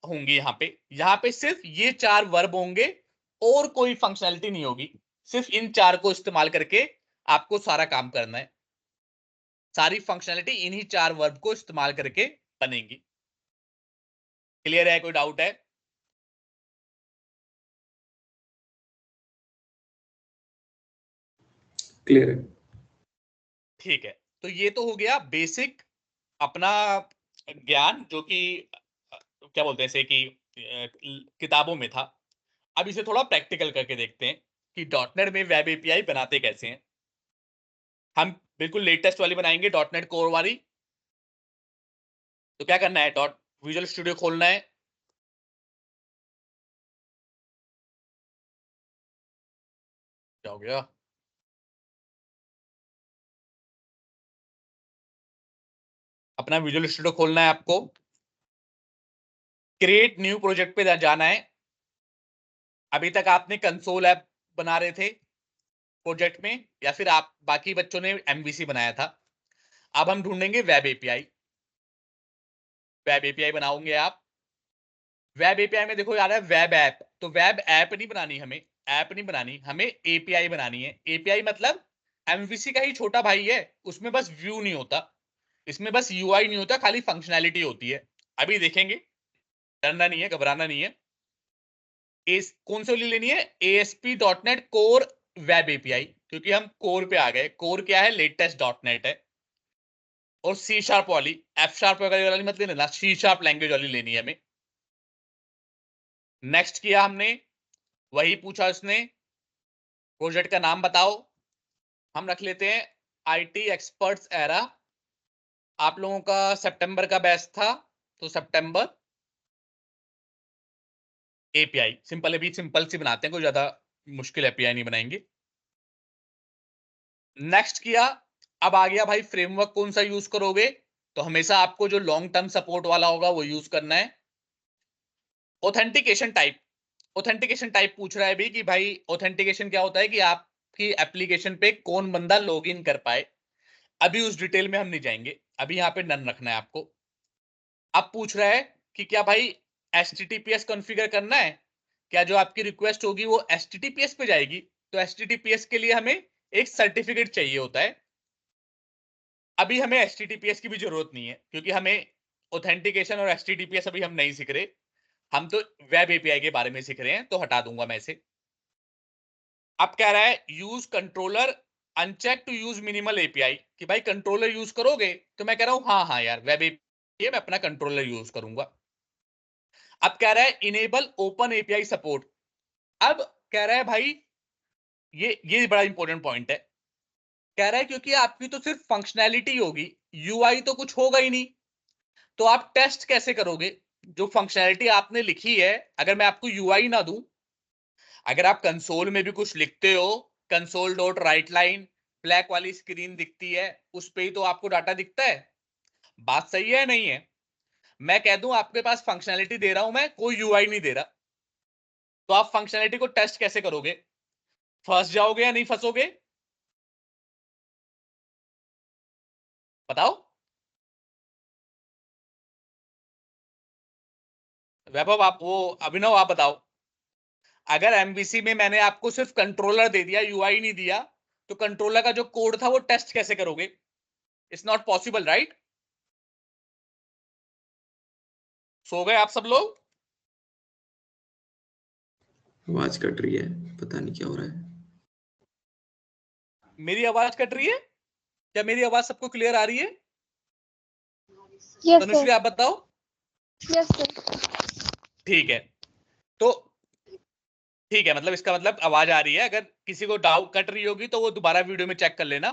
होंगी यहां पे सिर्फ ये 4 वर्ब होंगे और कोई फंक्शनैलिटी नहीं होगी। सिर्फ इन 4 को इस्तेमाल करके आपको सारा काम करना है। सारी फंक्शनैलिटी इन्हीं 4 वर्ब को इस्तेमाल करके बनेगी। क्लियर है? कोई डाउट है? क्लियर है। ठीक है, तो ये तो हो गया बेसिक अपना ज्ञान, जो कि क्या बोलते हैं इसे, कि किताबों में था। अब इसे थोड़ा प्रैक्टिकल करके देखते हैं कि डॉटनेट में वेब एपीआई बनाते कैसे हैं। हम बिल्कुल लेटेस्ट वाली बनाएंगे, डॉटनेट कोर वाली। तो क्या करना है? विजुअल स्टूडियो खोलना है। क्या हो गया? अपना विजुअल स्टूडियो खोलना है आपको, क्रिएट न्यू प्रोजेक्ट पे जाना है। अभी तक आपने कंसोल ऐप बना रहे थे प्रोजेक्ट में, या फिर आप बाकी बच्चों ने एमवीसी बनाया था। अब हम ढूंढेंगे वेब एपीआई। वेब एपीआई बनाओगे आप। वेब एपीआई में देखो यार है वेब ऐप, तो वेब ऐप नहीं बनानी हमें, ऐप नहीं बनानी हमें, एपीआई बनानी है। एपीआई मतलब एमवीसी का ही छोटा भाई है, उसमें बस व्यू नहीं होता, इसमें बस यूआई नहीं होता, खाली फंक्शनैलिटी होती है। अभी देखेंगे, डरना नहीं है, घबराना नहीं है। कौन सी वाली लेनी है? ASP.NET कोर वेब एपीआई, क्योंकि हम कोर पे आ गए। कोर क्या है? लेटेस्ट .NET है। और C# वाली, F# वगैरह वाली मत लेना, C# लैंग्वेज वाली लेनी है हमें। नेक्स्ट किया हमने, वही पूछा उसने, प्रोजेक्ट का नाम बताओ। हम रख लेते हैं IT एक्सपर्ट्स एरा। आप लोगों का सितंबर का बैच था, तो सितंबर एपीआई सिंपल, अभी सिंपल सी बनाते हैं, कोई ज्यादा मुश्किल एपीआई नहीं बनाएंगे। नेक्स्ट किया, अब आ गया भाई फ्रेमवर्क कौन सा यूज करोगे, तो हमेशा आपको जो लॉन्ग टर्म सपोर्ट वाला होगा वो यूज करना है। ऑथेंटिकेशन टाइप, ऑथेंटिकेशन टाइप पूछ रहा है भी कि भाई ऑथेंटिकेशन क्या होता है कि आपकी एप्लीकेशन पे कौन बंदा लॉग इन कर पाए। अभी उस डिटेल में हम नहीं जाएंगे, अभी यहाँ पे नन रखना है आपको। अब पूछ रहा है कि क्या भाई HTTPS कॉन्फ़िगर करना है, क्या जो आपकी रिक्वेस्ट होगी वो HTTPS पे जाएगी, तो HTTPS के लिए हमें एक सर्टिफिकेट चाहिए होता है। अभी हमें HTTPS की भी जरूरत नहीं है, क्योंकि हमें ऑथेंटिकेशन और HTTPS अभी हम नहीं सीख रहे, हम तो वेब एपीआई के बारे में सीख रहे हैं, तो हटा दूंगा मैं इसे। अब कह रहा है use controller uncheck to use minimal API, कि भाई कंट्रोलर यूज करोगे, तो मैं कह रहा हूं हाँ हाँ यार वेब एपीआई मैं अपना कंट्रोलर यूज करूंगा। अब कह रहा है इनेबल ओपन एपीआई सपोर्ट। अब कह रहा है भाई ये बड़ा इंपॉर्टेंट पॉइंट है। कह रहा है क्योंकि आपकी तो सिर्फ फंक्शनैलिटी होगी, यूआई तो कुछ होगा ही नहीं, तो आप टेस्ट कैसे करोगे? जो फंक्शनैलिटी आपने लिखी है, अगर मैं आपको यूआई ना दूं, अगर आप कंसोल में भी कुछ लिखते हो, console dot right line, black वाली स्क्रीन दिखती है, उस पे ही तो आपको डाटा दिखता है। बात सही है नहीं है? मैं कह दूं आपके पास फंक्शनैलिटी दे रहा हूं मैं, कोई यूआई नहीं दे रहा, तो आप फंक्शनैलिटी को टेस्ट कैसे करोगे? फंस जाओगे या नहीं फंसोगे? बताओ। वैभव आप, वो अभिनव आप बताओ। अगर एमवीसी में मैंने आपको सिर्फ कंट्रोलर दे दिया, यूआई नहीं दिया, तो कंट्रोलर का जो कोड था वो टेस्ट कैसे करोगे? It's not possible, right? सो गए आप सब लोग? आवाज कट रही है, पता नहीं क्या हो रहा है। मेरी आवाज कट रही है क्या? मेरी आवाज सबको क्लियर आ रही है? Yes, Tanushree sir. आप बताओ। Yes, sir. ठीक है, तो ठीक है, मतलब इसका मतलब आवाज आ रही है। अगर किसी को डाउट कट रही होगी तो वो दोबारा वीडियो में चेक कर लेना।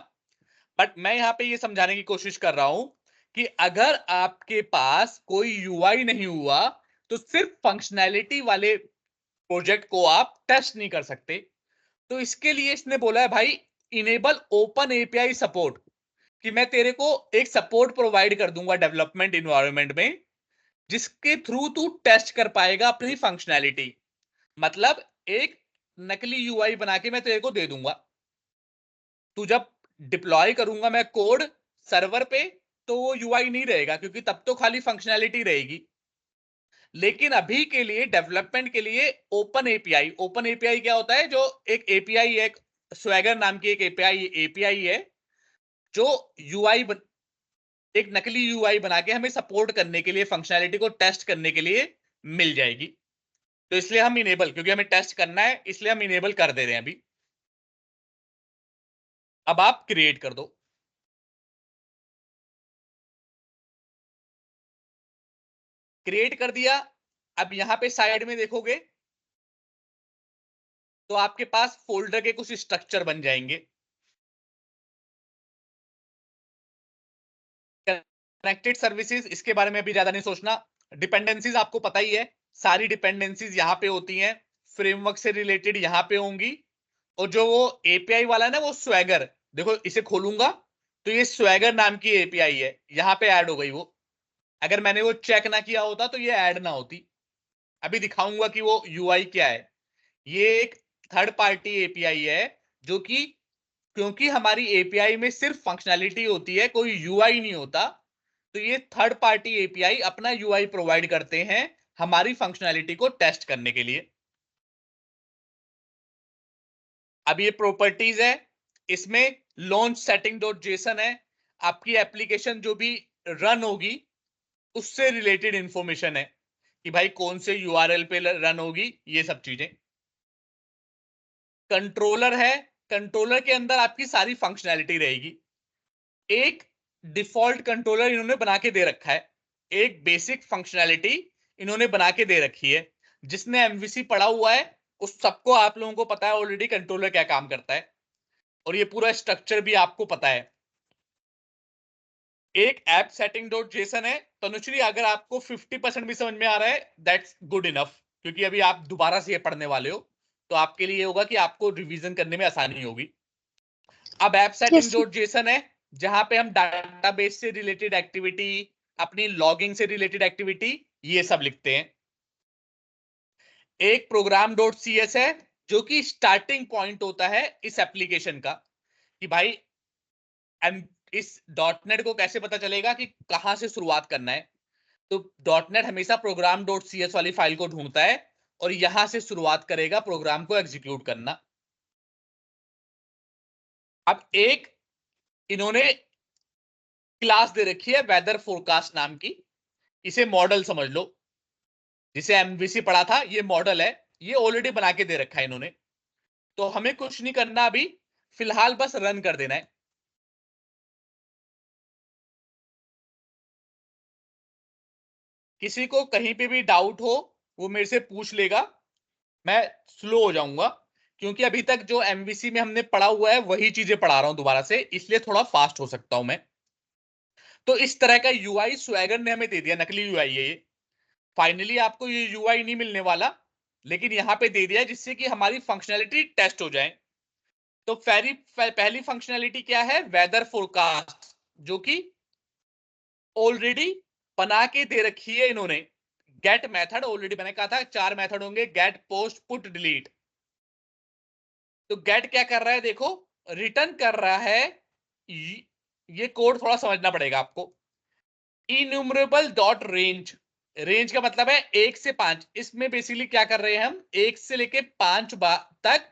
बट मैं यहाँ पे ये समझाने की कोशिश कर रहा हूं कि अगर आपके पास कोई यूआई नहीं हुआ, तो सिर्फ फंक्शनैलिटी वाले प्रोजेक्ट को आप टेस्ट नहीं कर सकते। तो इसके लिए इसने बोला है भाई इनेबल ओपन एपीआई सपोर्ट, कि मैं तेरे को एक सपोर्ट प्रोवाइड कर दूंगा डेवलपमेंट इन्वायरमेंट में, जिसके थ्रू तू टेस्ट कर पाएगा अपनी फंक्शनैलिटी। मतलब एक नकली यूआई बना के मैं तेरे को दे दूंगा, तू जब डिप्लॉय करूंगा मैं कोड सर्वर पे, तो वो यूआई नहीं रहेगा, क्योंकि तब तो खाली फंक्शनैलिटी रहेगी। लेकिन अभी के लिए डेवलपमेंट के लिए ओपन एपीआई, ओपन एपीआई क्या होता है? जो एक एपीआई है, एक स्वैगर नाम की एक एपीआई है, जो यूआई एक नकली यूआई बना के हमें सपोर्ट करने के लिए, फंक्शनैलिटी को टेस्ट करने के लिए मिल जाएगी। तो इसलिए हम इनेबल, क्योंकि हमें टेस्ट करना है इसलिए हम इनेबल कर दे रहे हैं अभी। अब आप क्रिएट कर दो। क्रिएट कर दिया। अब यहां पे साइड में देखोगे तो आपके पास फोल्डर के कुछ स्ट्रक्चर बन जाएंगे। कनेक्टेड सर्विसेज, इसके बारे में भी ज्यादा नहीं सोचना। डिपेंडेंसीज आपको पता ही है, सारी डिपेंडेंसीज यहां पे होती हैं, फ्रेमवर्क से रिलेटेड यहां पे होंगी। और जो वो एपीआई वाला है ना, वो स्वैगर, देखो इसे खोलूंगा तो ये स्वैगर नाम की एपीआई है, यहां पे ऐड हो गई वो। अगर मैंने वो चेक ना किया होता तो ये ऐड ना होती। अभी दिखाऊंगा कि वो यूआई क्या है। ये एक थर्ड पार्टी एपीआई है, जो कि क्योंकि हमारी एपीआई में सिर्फ फंक्शनैलिटी होती है, कोई यूआई नहीं होता, तो ये थर्ड पार्टी एपीआई अपना यूआई प्रोवाइड करते हैं हमारी फंक्शनैलिटी को टेस्ट करने के लिए। अब ये प्रॉपर्टीज है, इसमें लॉन्च सेटिंग डॉट जेसन है, आपकी एप्लीकेशन जो भी रन होगी उससे रिलेटेड इंफॉर्मेशन है कि भाई कौन से यूआरएल पे रन होगी, ये सब चीजें। कंट्रोलर है, कंट्रोलर के अंदर आपकी सारी फंक्शनैलिटी रहेगी। एक डिफॉल्ट कंट्रोलर इन्होंने बना के दे रखा है, एक बेसिक फंक्शनैलिटी इन्होंने बना के दे रखी है। जिसने एमवीसी पढ़ा हुआ है उस सबको, आप लोगों को पता है ऑलरेडी कंट्रोलर क्या काम करता है, और ये पूरा स्ट्रक्चर भी आपको पता है। एक ऐप सेटिंग डॉट जेसन है। तनुश्री, अगर आपको 50% भी समझ में आ रहा है दैट्स गुड इनफ, क्योंकि अभी आप दोबारा से ये पढ़ने वाले हो, तो आपके लिए होगा कि आपको रिवीजन करने में आसानी होगी। अब ऐप सेटिंग डॉट जेसन है, जहां पे हम डाटाबेस से रिलेटेड एक्टिविटी, अपनी लॉगिंग से रिलेटेड एक्टिविटी, ये सब लिखते हैं। एक प्रोग्राम डॉट सीएस है, जो कि स्टार्टिंग पॉइंट होता है इस एप्लीकेशन का, कि भाई इस डॉटनेट को कैसे पता चलेगा कि कहां से शुरुआत करना है। तो डॉटनेट हमेशा प्रोग्राम डॉट सीएस वाली फाइल को ढूंढता है और यहां से शुरुआत करेगा प्रोग्राम को एग्जीक्यूट करना। अब एक इन्होंने क्लास दे रखी है वेदर फोरकास्ट नाम की, इसे मॉडल समझ लो। जिसे एमवीसी पढ़ा था ये मॉडल है, ये ऑलरेडी बना के दे रखा है इन्होंने, तो हमें कुछ नहीं करना अभी, फिलहाल बस रन कर देना है। किसी को कहीं पे भी डाउट हो वो मेरे से पूछ लेगा, मैं स्लो हो जाऊंगा क्योंकि अभी तक जो एमवीसी में हमने पढ़ा हुआ है वही चीजें पढ़ा रहा हूं दोबारा से, इसलिए थोड़ा फास्ट हो सकता हूं मैं। तो इस तरह का यूआई स्वैगर ने हमें दे दिया, नकली यूआई है ये। फाइनली आपको ये यूआई नहीं मिलने वाला, लेकिन यहां पे दे दिया जिससे कि हमारी फंक्शनैलिटी टेस्ट हो जाए। तो पहली फंक्शनैलिटी क्या है, वेदर फोरकास्ट, जो कि ऑलरेडी बना के दे रखी है इन्होंने। गेट मेथड ऑलरेडी मैंने कहा था 4 मेथड होंगे, गेट, पोस्ट, पुट, डिलीट। तो गेट क्या कर रहा है, देखो रिटर्न कर रहा है, ये कोड थोड़ा समझना पड़ेगा आपको। इन्यूमरेबल डॉट रेंज, रेंज का मतलब है 1 से 5। इसमें बेसिकली क्या कर रहे हैं हम, 1 से लेके 5 तक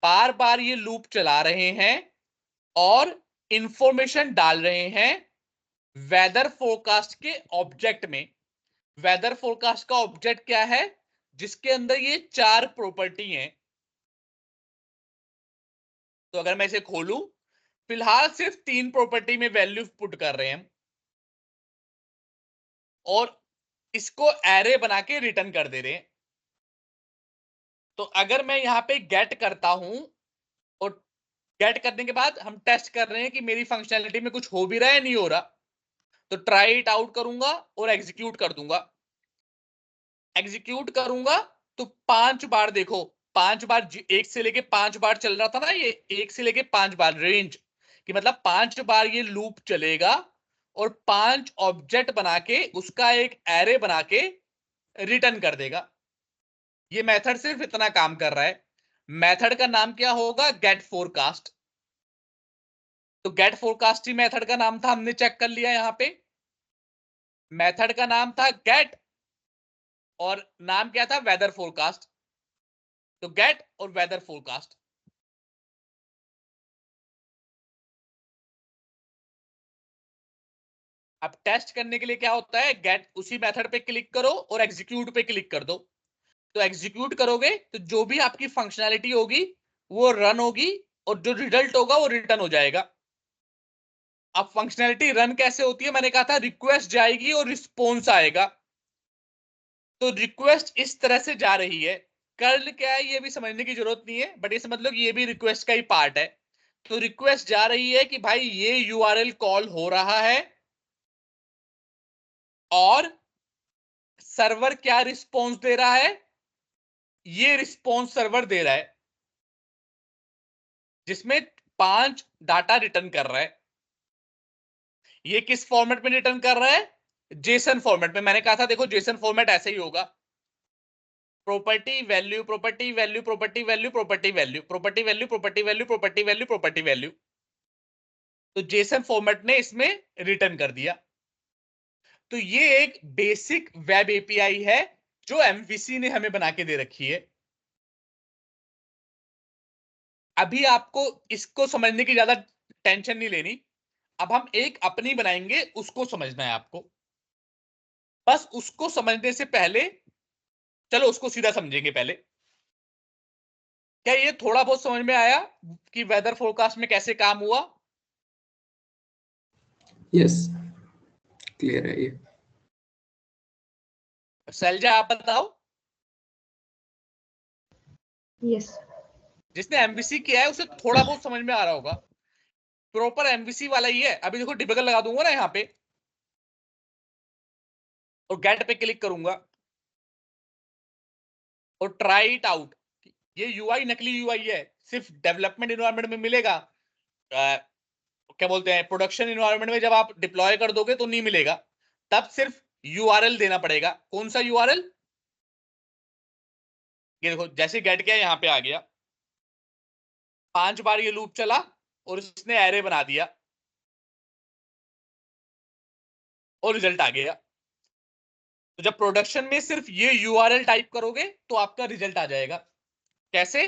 बार बार ये लूप चला रहे हैं और इंफॉर्मेशन डाल रहे हैं वेदर फोरकास्ट के ऑब्जेक्ट में। वेदर फोरकास्ट का ऑब्जेक्ट क्या है, जिसके अंदर ये 4 प्रॉपर्टी हैं। तो अगर मैं इसे खोलूं, फिलहाल सिर्फ 3 प्रॉपर्टी में वैल्यू पुट कर रहे हैं और इसको एरे बना के रिटर्न कर दे रहे हैं। तो अगर मैं यहां पे गेट करता हूं और गेट करने के बाद हम टेस्ट कर रहे हैं कि मेरी फंक्शनैलिटी में कुछ हो भी रहा है नहीं हो रहा, तो ट्राई इट आउट करूंगा और एग्जीक्यूट कर दूंगा। एग्जीक्यूट करूंगा तो 5 बार देखो, 5 बार 1 से लेके 5 बार चल रहा था ना ये, 1 से लेके 5 बार रेंज कि मतलब 5 बार ये लूप चलेगा और 5 ऑब्जेक्ट बना के उसका एक एरे बना के रिटर्न कर देगा। ये मेथड सिर्फ इतना काम कर रहा है। मेथड का नाम क्या होगा, गेट फोरकास्ट। तो गेट फोरकास्ट ही मेथड का नाम था, हमने चेक कर लिया यहां पे। मेथड का नाम था गेट और नाम क्या था, वेदर फोरकास्ट। तो गेट और वेदर फोरकास्ट। अब टेस्ट करने के लिए क्या होता है, गेट उसी मेथड पे क्लिक करो और एग्जीक्यूट पे क्लिक कर दो। तो एग्जीक्यूट करोगे तो जो भी आपकी फंक्शनैलिटी होगी वो रन होगी और जो रिजल्ट होगा वो रिटर्न हो जाएगा। अब फंक्शनैलिटी रन कैसे होती है, मैंने कहा था रिक्वेस्ट जाएगी और रिस्पॉन्स आएगा। तो रिक्वेस्ट इस तरह से जा रही है, कर्ल क्या है ये भी समझने की जरूरत नहीं है, बट ये समझ लो कि ये भी रिक्वेस्ट का ही पार्ट है। तो रिक्वेस्ट जा रही है कि भाई ये यूआरएल कॉल हो रहा है और सर्वर क्या रिस्पॉन्स दे रहा है, ये रिस्पॉन्स सर्वर दे रहा है जिसमें 5 डाटा रिटर्न कर रहा है। ये किस फॉर्मेट में रिटर्न कर रहा है, जेसन फॉर्मेट में। मैंने कहा था देखो जेसन फॉर्मेट ऐसे ही होगा, property value property value property value property value property value property value property value property value. तो जेसन फॉर्मेट ने इसमें रिटर्न कर दिया। तो ये एक बेसिक वेब एपीआई है जो एमवीसी ने हमें बना के दे रखी है। अभी आपको इसको समझने की ज्यादा टेंशन नहीं लेनी। अब हम एक अपनी बनाएंगे, उसको समझना है आपको। बस उसको समझने से पहले चलो उसको सीधा समझेंगे पहले। क्या ये थोड़ा बहुत समझ में आया कि वेदर फोरकास्ट में कैसे काम हुआ? यस, क्लियर है ये। शैलजा आप बताओ। यस। जिसने एमवीसी किया है उसे थोड़ा बहुत समझ में आ रहा होगा। प्रॉपर एमवीसी वाला ही है। अभी देखो डिबगर लगा दूंगा ना यहाँ पे और गेट पे क्लिक करूंगा और ट्राई इट आउट। ये यूआई नकली यूआई है, सिर्फ डेवलपमेंट एनवायरनमेंट में मिलेगा। क्या बोलते हैं, प्रोडक्शन एनवायरनमेंट में जब आप डिप्लॉय कर दोगे तो नहीं मिलेगा। तब सिर्फ यूआरएल देना पड़ेगा। कौन सा यूआरएल? ये देखो जैसे गेट किया यहाँ पे आ गया, 5 बार ये लूप चला और इसने एरे बना दिया और रिजल्ट आ गया। तो जब प्रोडक्शन में सिर्फ ये यूआरएल टाइप करोगे तो आपका रिजल्ट आ जाएगा। कैसे?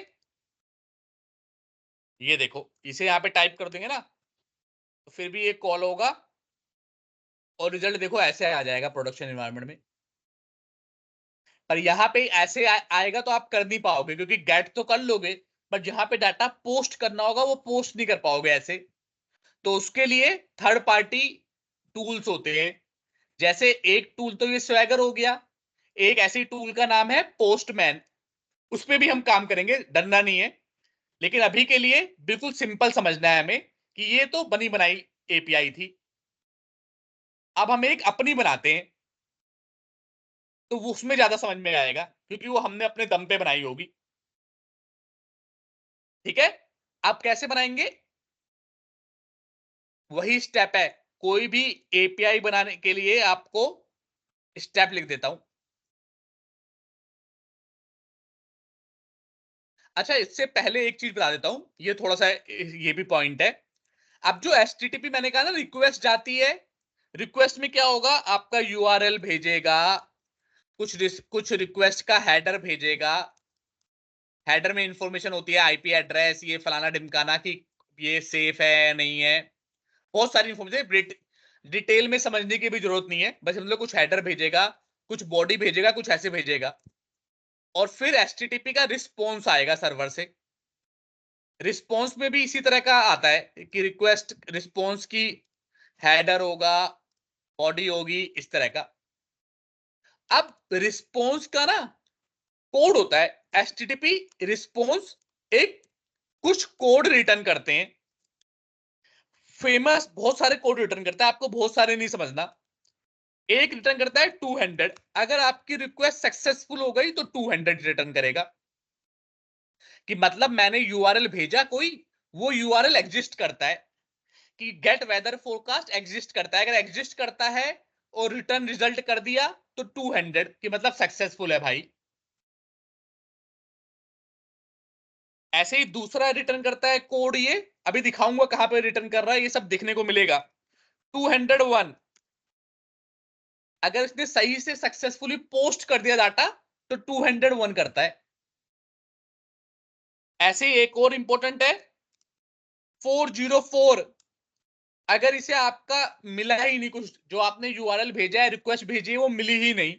ये देखो इसे यहाँ पे टाइप कर देंगे ना तो फिर भी ये कॉल होगा और रिजल्ट देखो ऐसे आ जाएगा प्रोडक्शन एनवायरनमेंट में। पर यहाँ पे ऐसे आएगा तो आप कर नहीं पाओगे, क्योंकि गेट तो कर लोगे बट जहां पे डाटा पोस्ट करना होगा वो पोस्ट नहीं कर पाओगे ऐसे। तो उसके लिए थर्ड पार्टी टूल्स होते हैं। जैसे एक टूल तो ये स्वैगर हो गया, एक ऐसी टूल का नाम है पोस्टमैन। उस पर भी हम काम करेंगे, डरना नहीं है। लेकिन अभी के लिए बिल्कुल सिंपल समझना है हमें कि ये तो बनी बनाई एपीआई थी। अब हम एक अपनी बनाते हैं तो वो उसमें ज्यादा समझ में आएगा, क्योंकि वो हमने अपने दम पे बनाई होगी। ठीक है, आप कैसे बनाएंगे? वही स्टेप है। कोई भी एपीआई बनाने के लिए आपको स्टेप लिख देता हूं। अच्छा, इससे पहले एक चीज बता देता हूं, ये थोड़ा सा ये भी पॉइंट है। अब जो एचटीटीपी मैंने कहा ना रिक्वेस्ट जाती है, रिक्वेस्ट में क्या होगा, आपका यूआरएल भेजेगा, कुछ रिक्वेस्ट का हेडर भेजेगा। हेडर में इंफॉर्मेशन होती है, आईपी एड्रेस, ये फलाना ढिमकाना कि ये सेफ है नहीं है, बहुत सारी इंफॉर्मेशन। डिटेल में समझने की भी जरूरत नहीं है, बस मतलब कुछ हेडर भेजेगा, कुछ बॉडी भेजेगा, कुछ ऐसे भेजेगा। और फिर एचटीटीपी का रिस्पॉन्स आएगा सर्वर से। रिस्पॉन्स में भी इसी तरह का आता है कि रिक्वेस्ट रिस्पॉन्स की हेडर होगा, बॉडी होगी, इस तरह का। अब रिस्पॉन्स का ना कोड होता है, एचटीटीपी रिस्पॉन्स एक कुछ कोड रिटर्न करते हैं। फेमस बहुत सारे कोड रिटर्न करता है, आपको बहुत सारे नहीं समझना। एक रिटर्न करता है 200। अगर आपकी रिक्वेस्ट सक्सेसफुल हो गई तो 200 रिटर्न करेगा। कि मतलब मैंने यूआरएल भेजा कोई, वो यूआरएल एग्जिस्ट करता है, कि गेट वेदर फोरकास्ट एग्जिस्ट करता है। अगर एग्जिस्ट करता है और रिटर्न रिजल्ट कर दिया तो 200 कि मतलब सक्सेसफुल है भाई। ऐसे ही दूसरा रिटर्न करता है कोड, ये अभी दिखाऊंगा कहां पे रिटर्न कर रहा है, ये सब देखने को मिलेगा। 201, अगर इसने सही से सक्सेसफुली पोस्ट कर दिया डाटा तो 201 करता है। ऐसे ही एक और इंपॉर्टेंट है 404। अगर इसे आपका मिला ही नहीं, कुछ जो आपने यूआरएल भेजा है, रिक्वेस्ट भेजी है, वो मिली ही नहीं,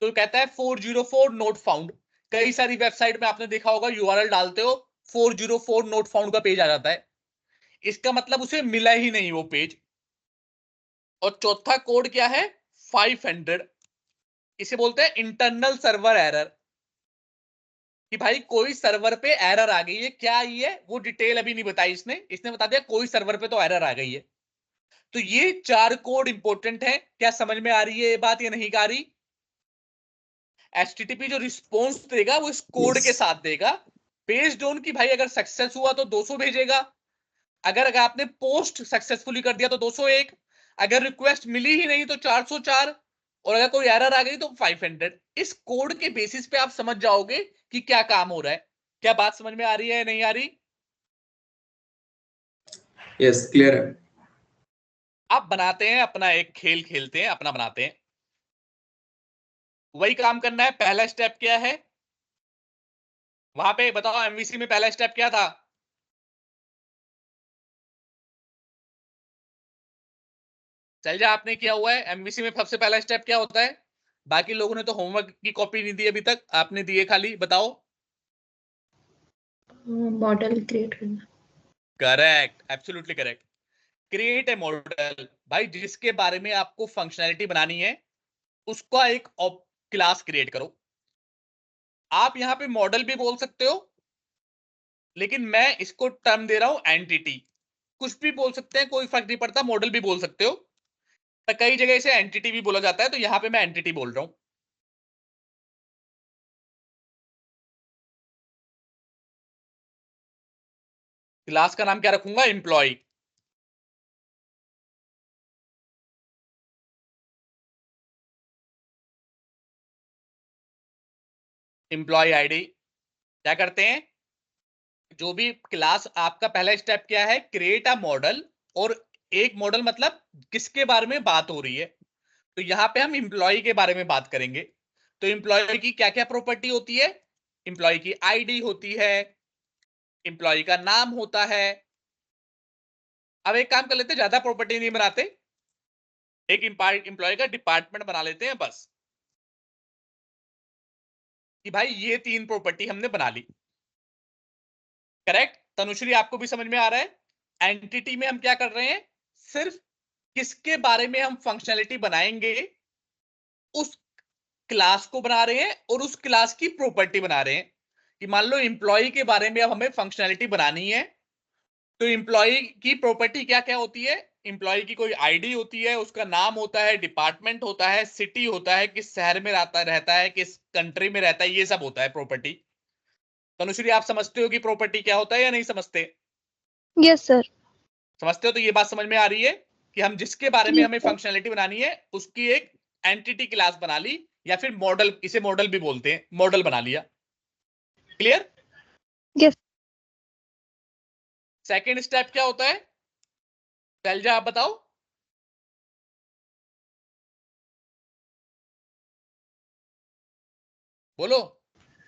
तो कहता है 404 नोट फाउंड। कई सारी वेबसाइट में आपने देखा होगा, यूआरएल डालते हो 404 नोट फाउंड का पेज आ जाता है। इसका मतलब उसे मिला ही नहीं वो पेज। और चौथा कोड क्या है, 500। इसे बोलते हैं इंटरनल सर्वर एरर, कि भाई कोई सर्वर पे एरर आ गई है। क्या आई है वो डिटेल अभी नहीं बताई इसने बता दिया कोई सर्वर पे तो एरर आ गई है। तो ये 4 कोड इंपॉर्टेंट है। क्या समझ में आ रही है ये बात या नहीं आ रही? एचटीटीपी जो रिस्पॉन्स देगा वो इस कोड के साथ देगा, बेस्ड ऑन कि भाई अगर सक्सेस हुआ तो 200 भेजेगा, अगर आपने पोस्ट सक्सेसफुली कर दिया तो 201, अगर रिक्वेस्ट मिली ही नहीं तो 404, और अगर कोई एरर आ गई तो 500। इस कोड के बेसिस पे आप समझ जाओगे कि क्या काम हो रहा है। क्या बात समझ में आ रही है, नहीं आ रही? यस, क्लियर है। आप बनाते हैं अपना एक खेल, खेलते हैं अपना, बनाते हैं, वही काम करना है। पहला स्टेप क्या है वहां पे बताओ? एमवीसी में पहला स्टेप क्या था? चल जा, आपने किया हुआ है। एमवीसी में सबसे पहला स्टेप क्या होता है? बाकी लोगों ने तो होमवर्क की कॉपी नहीं दी अभी तक, आपने दिए खाली, बताओ। मॉडल क्रिएट करना। Correct, absolutely correct. Create a model. भाई जिसके बारे में आपको फंक्शनैलिटी बनानी है उसका एक क्लास क्रिएट करो। आप यहां पे मॉडल भी बोल सकते हो, लेकिन मैं इसको टर्म दे रहा हूं एंटिटी। कुछ भी बोल सकते हैं, कोई फर्क नहीं पड़ता, मॉडल भी बोल सकते हो, पर कई जगह इसे एंटिटी भी बोला जाता है, तो यहां पे मैं एंटिटी बोल रहा हूं। क्लास का नाम क्या रखूंगा? एम्प्लॉय। Employee ID. क्या करते हैं, जो भी क्लास, आपका पहला स्टेप क्या है? Create a model. और एक मॉडल मतलब किसके बारे में बात हो रही है? तो यहां पे हम एम्प्लॉय के बारे में बात करेंगे। तो एम्प्लॉय की क्या क्या प्रॉपर्टी होती है? एम्प्लॉय की आईडी होती है, एम्प्लॉय का नाम होता है। अब एक काम कर लेते हैं, ज्यादा प्रॉपर्टी नहीं बनाते, एक एम्प्लॉय का डिपार्टमेंट बना लेते हैं बस, कि भाई ये 3 प्रॉपर्टी हमने बना ली। करेक्ट तनुश्री, आपको भी समझ में आ रहा है? एंटिटी में हम क्या कर रहे हैं, सिर्फ किसके बारे में हम फंक्शनैलिटी बनाएंगे उस क्लास को बना रहे हैं, और उस क्लास की प्रॉपर्टी बना रहे हैं। कि मान लो एम्प्लॉय के बारे में अब हमें फंक्शनैलिटी बनानी है, तो एम्प्लॉय की प्रॉपर्टी क्या क्या होती है? एम्प्लॉय की कोई आईडी होती है, उसका नाम होता है, डिपार्टमेंट होता है, सिटी होता है, किस शहर में रहता है, किस कंट्री में रहता है, ये सब होता है प्रॉपर्टी। तनुश्री, आप समझते हो कि प्रॉपर्टी क्या होता है या नहीं समझते? Yes, sir. समझते हो? तो ये बात समझ में आ रही है कि हम जिसके बारे में Yes, हमें sir. फंक्शनैलिटी बनानी है उसकी एक एंटिटी क्लास बना ली, या फिर मॉडल, इसे मॉडल भी बोलते हैं, मॉडल बना लिया। क्लियर? Yes. सेकेंड स्टेप क्या होता है? शैलजा आप बताओ। बोलो।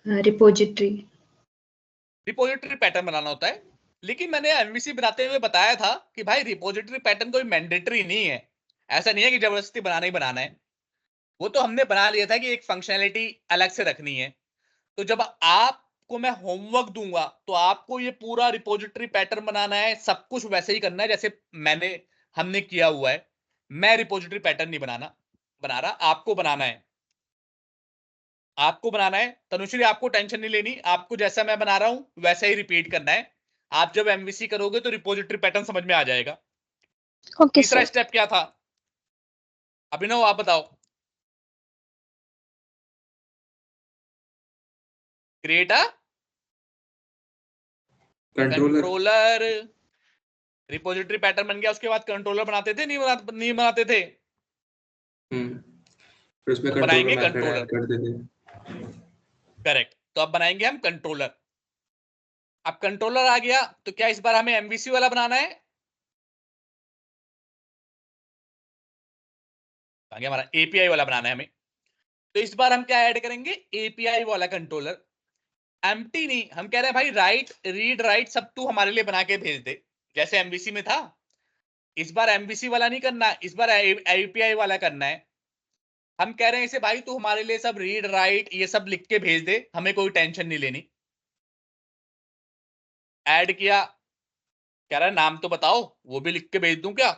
रिपोजिटरी। रिपोजिटरी पैटर्न बनाना होता है। लेकिन मैंने एमवीसी बनाते हुए बताया था कि भाई रिपोजिटरी पैटर्न कोई मैंडेटरी नहीं है। ऐसा नहीं है कि जबरदस्ती बनाना ही बनाना है। वो तो हमने बना लिया था कि एक फंक्शनैलिटी अलग से रखनी है। तो जब आपको मैं होमवर्क दूंगा तो आपको ये पूरा रिपोजिटरी पैटर्न बनाना है, सब कुछ वैसे ही करना है जैसे हमने किया हुआ है। मैं रिपोजिटरी पैटर्न नहीं बना रहा, आपको बनाना है। आपको बनाना है तनुश्री, आपको टेंशन नहीं लेनी, आपको जैसा मैं बना रहा हूं वैसा ही रिपीट करना है। आप जब एमवीसी करोगे तो रिपोजिटरी पैटर्न समझ में आ जाएगा। Okay, तीसरा sir. स्टेप क्या था? अभिनव आप बताओ। Create a controller. Controller. Repository pattern बन गया, उसके बाद कंट्रोलर बनाते थे, नहीं बनाते थे? फिर उसमें तो कंट्रोलर बनाएंगे मेथड ऐड कंट्रोलर। कर देते। करेक्ट, तो अब बनाएंगे हम कंट्रोलर। अब कंट्रोलर आ गया तो क्या इस बार हमें एमवीसी वाला बनाना है? आ गया, हमारा एपीआई वाला बनाना है हमें। तो इस बार हम क्या ऐड करेंगे? एपीआई वाला कंट्रोलर। एम्प्टी नहीं, हम कह रहे हैं भाई राइट, रीड राइट सब तू हमारे लिए बना के भेज दे, जैसे एमवीसी में था। इस बार एमवीसी वाला नहीं करना, इस बार एपीआई वाला करना है। हम कह रहे हैं इसे भाई तू हमारे लिए सब रीड राइट ये सब लिख के भेज दे, हमें कोई टेंशन नहीं लेनी। ऐड किया, कह रहा है नाम तो बताओ, वो भी लिख के भेज दूं क्या?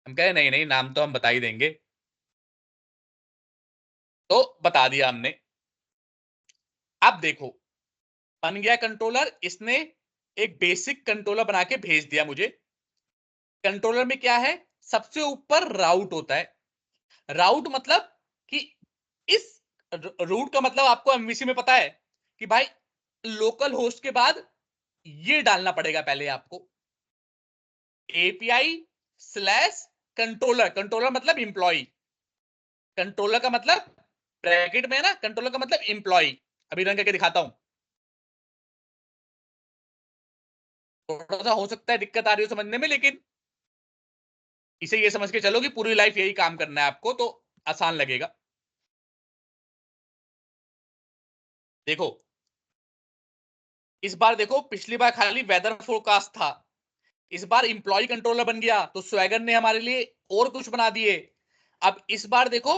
हम कह रहे नहीं नहीं, नाम तो हम बता ही देंगे। तो बता दिया हमने। अब देखो, बन गया कंट्रोलर। इसने एक बेसिक कंट्रोलर बना के भेज दिया मुझे। कंट्रोलर में क्या है? सबसे ऊपर राउट होता है। राउट मतलब कि इस रूट का मतलब आपको एमवीसी में पता है कि भाई लोकल होस्ट के बाद ये डालना पड़ेगा पहले आपको, एपीआई स्लैश कंट्रोलर। कंट्रोलर मतलब इंप्लॉय। कंट्रोलर का मतलब ब्रैकेट में है ना, कंट्रोलर का मतलब एम्प्लॉय। अभी रन करके दिखाता हूं, थोड़ा सा हो सकता है दिक्कत आ रही हो समझने में, लेकिन इसे ये समझ के चलो कि पूरी लाइफ यही काम करना है आपको, तो आसान लगेगा। देखो इस बार, देखो पिछली बार खाली वेदर फोरकास्ट था, इस बार इंप्लॉय कंट्रोलर बन गया, तो स्वैगर ने हमारे लिए और कुछ बना दिए। अब इस बार देखो,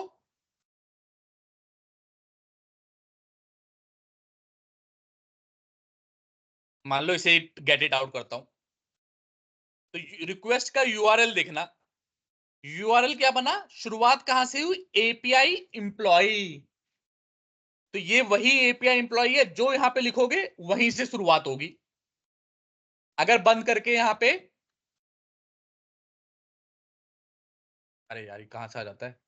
मान लो इसे गेट इट आउट करता हूं, तो रिक्वेस्ट का यूआरएल देखना, यूआरएल क्या बना, शुरुआत कहां से हुई, एपीआई इंप्लॉय। तो ये वही एपीआई इंप्लॉय है, जो यहां पे लिखोगे वहीं से शुरुआत होगी। अगर बंद करके यहां पे, अरे यार कहां से आ जाता है,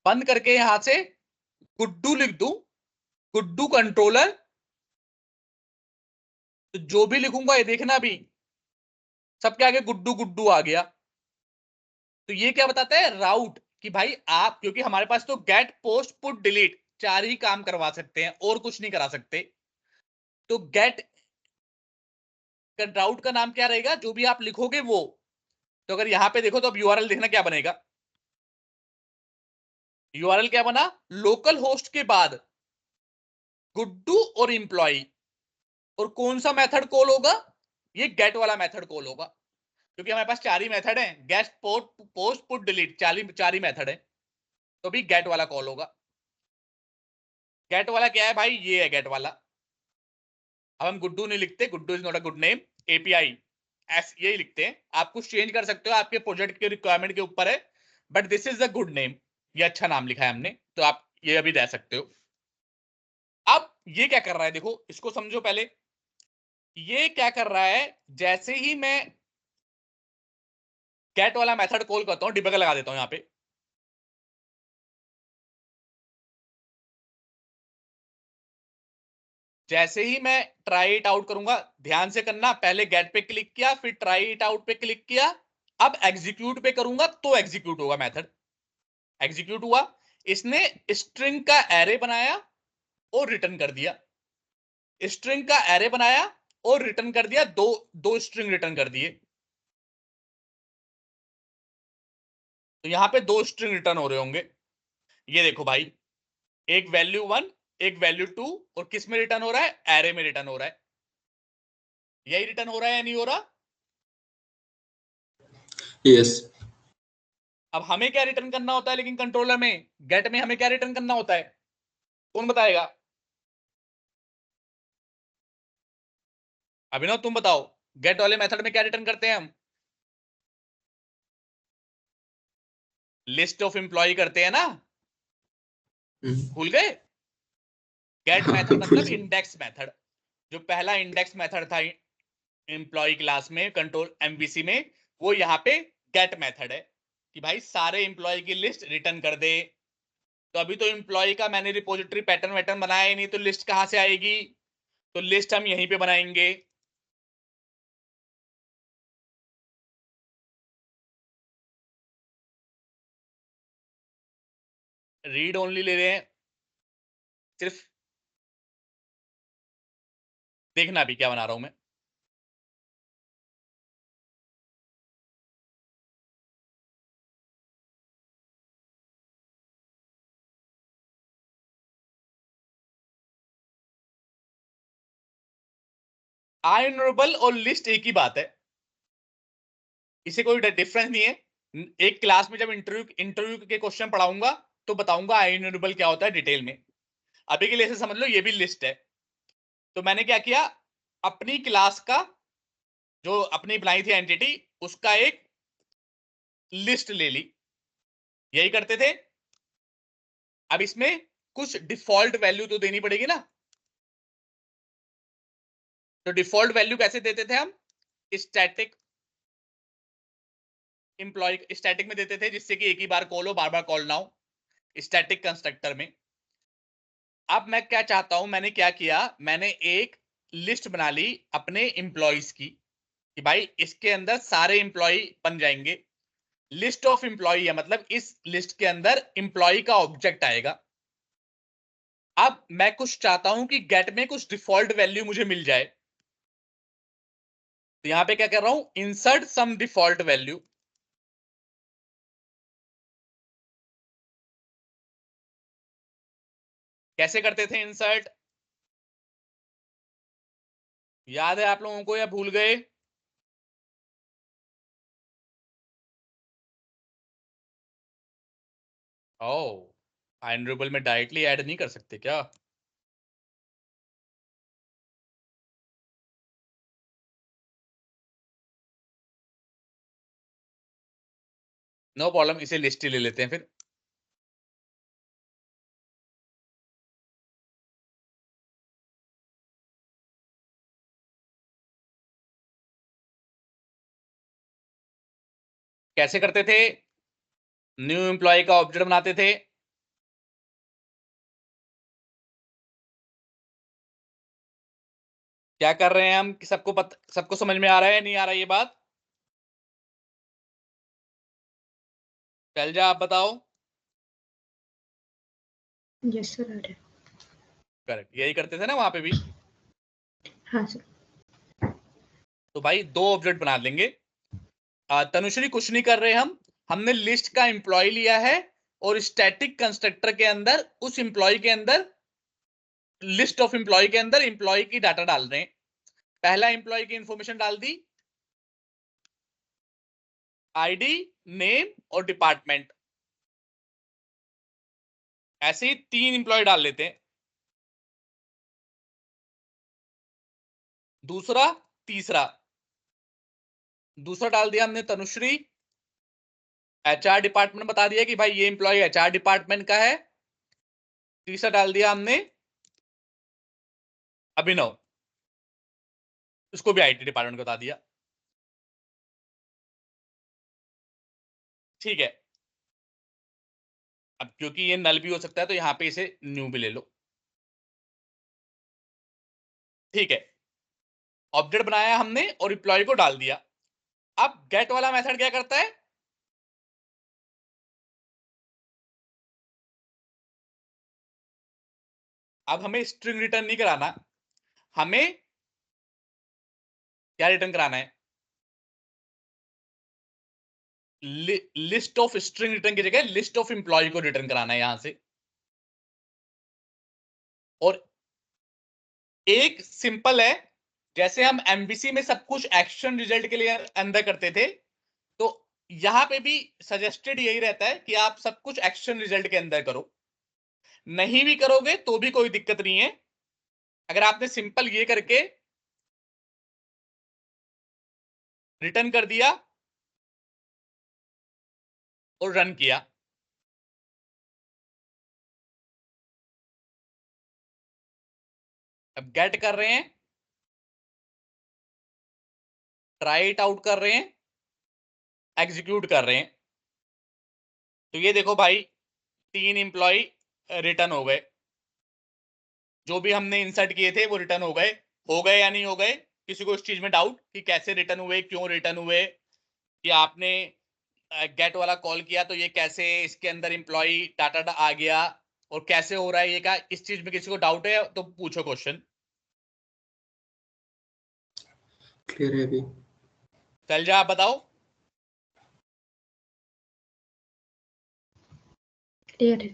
बंद करके यहां से गुड्डू लिख दूं, गुड्डू कंट्रोलर, तो जो भी लिखूंगा ये देखना भी, सबके आगे गुड्डू गुड्डू आ गया। तो ये क्या बताता है, राउट, कि भाई आप, क्योंकि हमारे पास तो गेट पोस्ट पुट डिलीट 4 ही काम करवा सकते हैं और कुछ नहीं करा सकते, तो गेट राउट का नाम क्या रहेगा, जो भी आप लिखोगे वो। तो अगर यहां पे देखो तो अब यूआरएल देखना क्या बनेगा, यूआरएल क्या बना, लोकल होस्ट के बाद गुड्डू और इंप्लॉय, और कौन सा मेथड कॉल होगा, ये गेट वाला मेथड कॉल होगा, क्योंकि हमारे पास 4 ही मेथड है, गेट पोस्ट पुट डिलीट, 4 ही मेथड है, तो भी गेट वाला कॉल होगा। गेट वाला क्या है भाई, ये है गेट वाला। अब हम गुड्डू नहीं लिखते, Guddu is not a good name, API यही लिखते हैं। आप कुछ चेंज कर सकते हो, आपके प्रोजेक्ट के रिक्वायरमेंट के ऊपर है, but this is the good name, ये अच्छा नाम लिखा है हमने, तो आप ये अभी दे सकते हो। अब ये क्या कर रहा है, देखो इसको समझो पहले, ये क्या कर रहा है, जैसे ही मैं गेट वाला मेथड कॉल करता हूं, डिबगर लगा देता हूं यहां पे, जैसे ही मैं ट्राई इट आउट करूंगा, ध्यान से करना, पहले गेट पे क्लिक किया, फिर ट्राई इट आउट पे क्लिक किया, अब एग्जीक्यूट पे करूंगा तो एग्जीक्यूट होगा मेथड, एग्जीक्यूट हुआ, इसने स्ट्रिंग का एरे बनाया और रिटर्न कर दिया, स्ट्रिंग का एरे बनाया और रिटर्न कर दिया, दो स्ट्रिंग रिटर्न कर दिए, तो यहां पे 2 स्ट्रिंग रिटर्न हो रहे होंगे। ये देखो भाई, एक वैल्यू 1, एक वैल्यू 2, और किस में रिटर्न हो रहा है, एरे में रिटर्न हो रहा है। यही रिटर्न हो रहा है या नहीं हो रहा, Yes. अब हमें क्या रिटर्न करना होता है, लेकिन कंट्रोलर में, गेट में हमें क्या रिटर्न करना होता है, कौन बताएगा, अभिनव तुम बताओ, गेट वाले मेथड में क्या रिटर्न करते हैं हम, लिस्ट ऑफ एम्प्लॉय करते हैं ना, भूल गए, गेट मेथड मतलब इंडेक्स मेथड, जो पहला इंडेक्स मेथड था एम्प्लॉय क्लास में, कंट्रोल एमवीसी में, वो यहाँ पे गेट मेथड है, कि भाई सारे एम्प्लॉय की लिस्ट रिटर्न कर दे। तो अभी तो एम्प्लॉय का मैंने रिपोजिटरी पैटर्न वैटर्न बनाया ही नहीं, तो लिस्ट कहां से आएगी, तो लिस्ट हम यहीं पे बनाएंगे। रीड ओनली ले रहे हैं, सिर्फ देखना भी क्या बना रहा हूं मैं, आइनरेबल और लिस्ट एक ही बात है, इसे कोई डिफरेंस नहीं है। एक क्लास में जब इंटरव्यू के क्वेश्चन पढ़ाऊंगा तो बताऊंगा आइनरेबल क्या होता है डिटेल में, अभी के लिए ऐसे समझ लो ये भी लिस्ट है। तो मैंने क्या किया, अपनी क्लास का, जो अपनी बनाई थी एंटिटी, उसका एक लिस्ट ले ली, यही करते थे। अब इसमें कुछ डिफॉल्ट वैल्यू तो देनी पड़ेगी ना, तो डिफॉल्ट वैल्यू कैसे देते थे हम, स्टैटिक एम्प्लॉय, स्टैटिक में देते थे, जिससे कि एक ही बार कॉल हो, बार बार कॉल ना हो, स्टैटिक कंस्ट्रक्टर में। अब मैं क्या चाहता हूं, मैंने क्या किया, मैंने एक लिस्ट बना ली अपने एम्प्लॉयज की, कि भाई इसके अंदर सारे एम्प्लॉय बन जाएंगे, लिस्ट ऑफ एम्प्लॉई है, मतलब इस लिस्ट के अंदर एम्प्लॉय का ऑब्जेक्ट आएगा। अब मैं कुछ चाहता हूं कि गेट में कुछ डिफॉल्ट वैल्यू मुझे मिल जाए, तो यहां पे क्या कर रहा हूं, इंसर्ट सम डिफॉल्ट वैल्यू। कैसे करते थे इंसर्ट, याद है आप लोगों को या भूल गए? ओ, फाइंडेबल में डायरेक्टली ऐड नहीं कर सकते क्या? नो प्रॉब्लम, इसे लिस्ट ही ले लेते हैं फिर। कैसे करते थे, न्यू एम्प्लॉय का ऑब्जेक्ट बनाते थे, क्या कर रहे हैं हम, सबको समझ में आ रहा है नहीं आ रहा है ये बात? शैलजा आप बताओ। यस सर, आ रहा है। करेक्ट, यही करते थे ना वहां पे भी। हाँ सर। तो भाई दो ऑब्जेक्ट बना लेंगे। तनुश्री कुछ नहीं कर रहे हमने लिस्ट का एम्प्लॉय लिया है और स्टैटिक कंस्ट्रक्टर के अंदर उस एम्प्लॉय के अंदर लिस्ट ऑफ एम्प्लॉय के अंदर एम्प्लॉय की डाटा डाल रहे हैं। पहला एम्प्लॉय की इंफॉर्मेशन डाल दी, आईडी, नेम और डिपार्टमेंट। ऐसे ही 3 एम्प्लॉय डाल लेते हैं, दूसरा तीसरा। दूसरा डाल दिया हमने तनुश्री, एचआर डिपार्टमेंट बता दिया कि भाई ये एम्प्लॉय एचआर डिपार्टमेंट का है। तीसरा डाल दिया हमने अभिनव, उसको भी आईटी डिपार्टमेंट बता दिया। ठीक है, अब क्योंकि ये नल भी हो सकता है तो यहां पे इसे न्यू भी ले लो। ठीक है, ऑब्जेक्ट बनाया हमने और एम्प्लॉय को डाल दिया। अब गेट वाला मेथड क्या करता है, अब हमें स्ट्रिंग रिटर्न नहीं कराना, हमें क्या रिटर्न कराना है, लिस्ट ऑफ स्ट्रिंग रिटर्न की जगह लिस्ट ऑफ एम्प्लॉय को रिटर्न कराना है यहां से। और एक सिंपल है, जैसे हम एमबीसी में सब कुछ एक्शन रिजल्ट के लिए अंदर करते थे, तो यहां पे भी सजेस्टेड यही रहता है कि आप सब कुछ एक्शन रिजल्ट के अंदर करो। नहीं भी करोगे तो भी कोई दिक्कत नहीं है, अगर आपने सिंपल ये करके रिटर्न कर दिया और रन किया। अब गेट कर रहे हैं, ट्राई इट आउट कर रहे हैं, एग्जीक्यूट कर रहे हैं, तो ये देखो भाई 3 एम्प्लॉय रिटर्न हो गए, जो भी हमने इंसर्ट किए थे वो रिटर्न हो गए या नहीं हो गए? किसी को इस चीज में डाउट कि कैसे रिटर्न हुए, क्यों रिटर्न हुए, कि आपने गेट वाला कॉल किया तो ये कैसे इसके अंदर एम्प्लॉय डाटा आ गया और कैसे हो रहा है ये, का इस चीज में किसी को डाउट है तो पूछो क्वेश्चन। क्लियर है अभी। चल जा, आप बताओ। क्लियर है।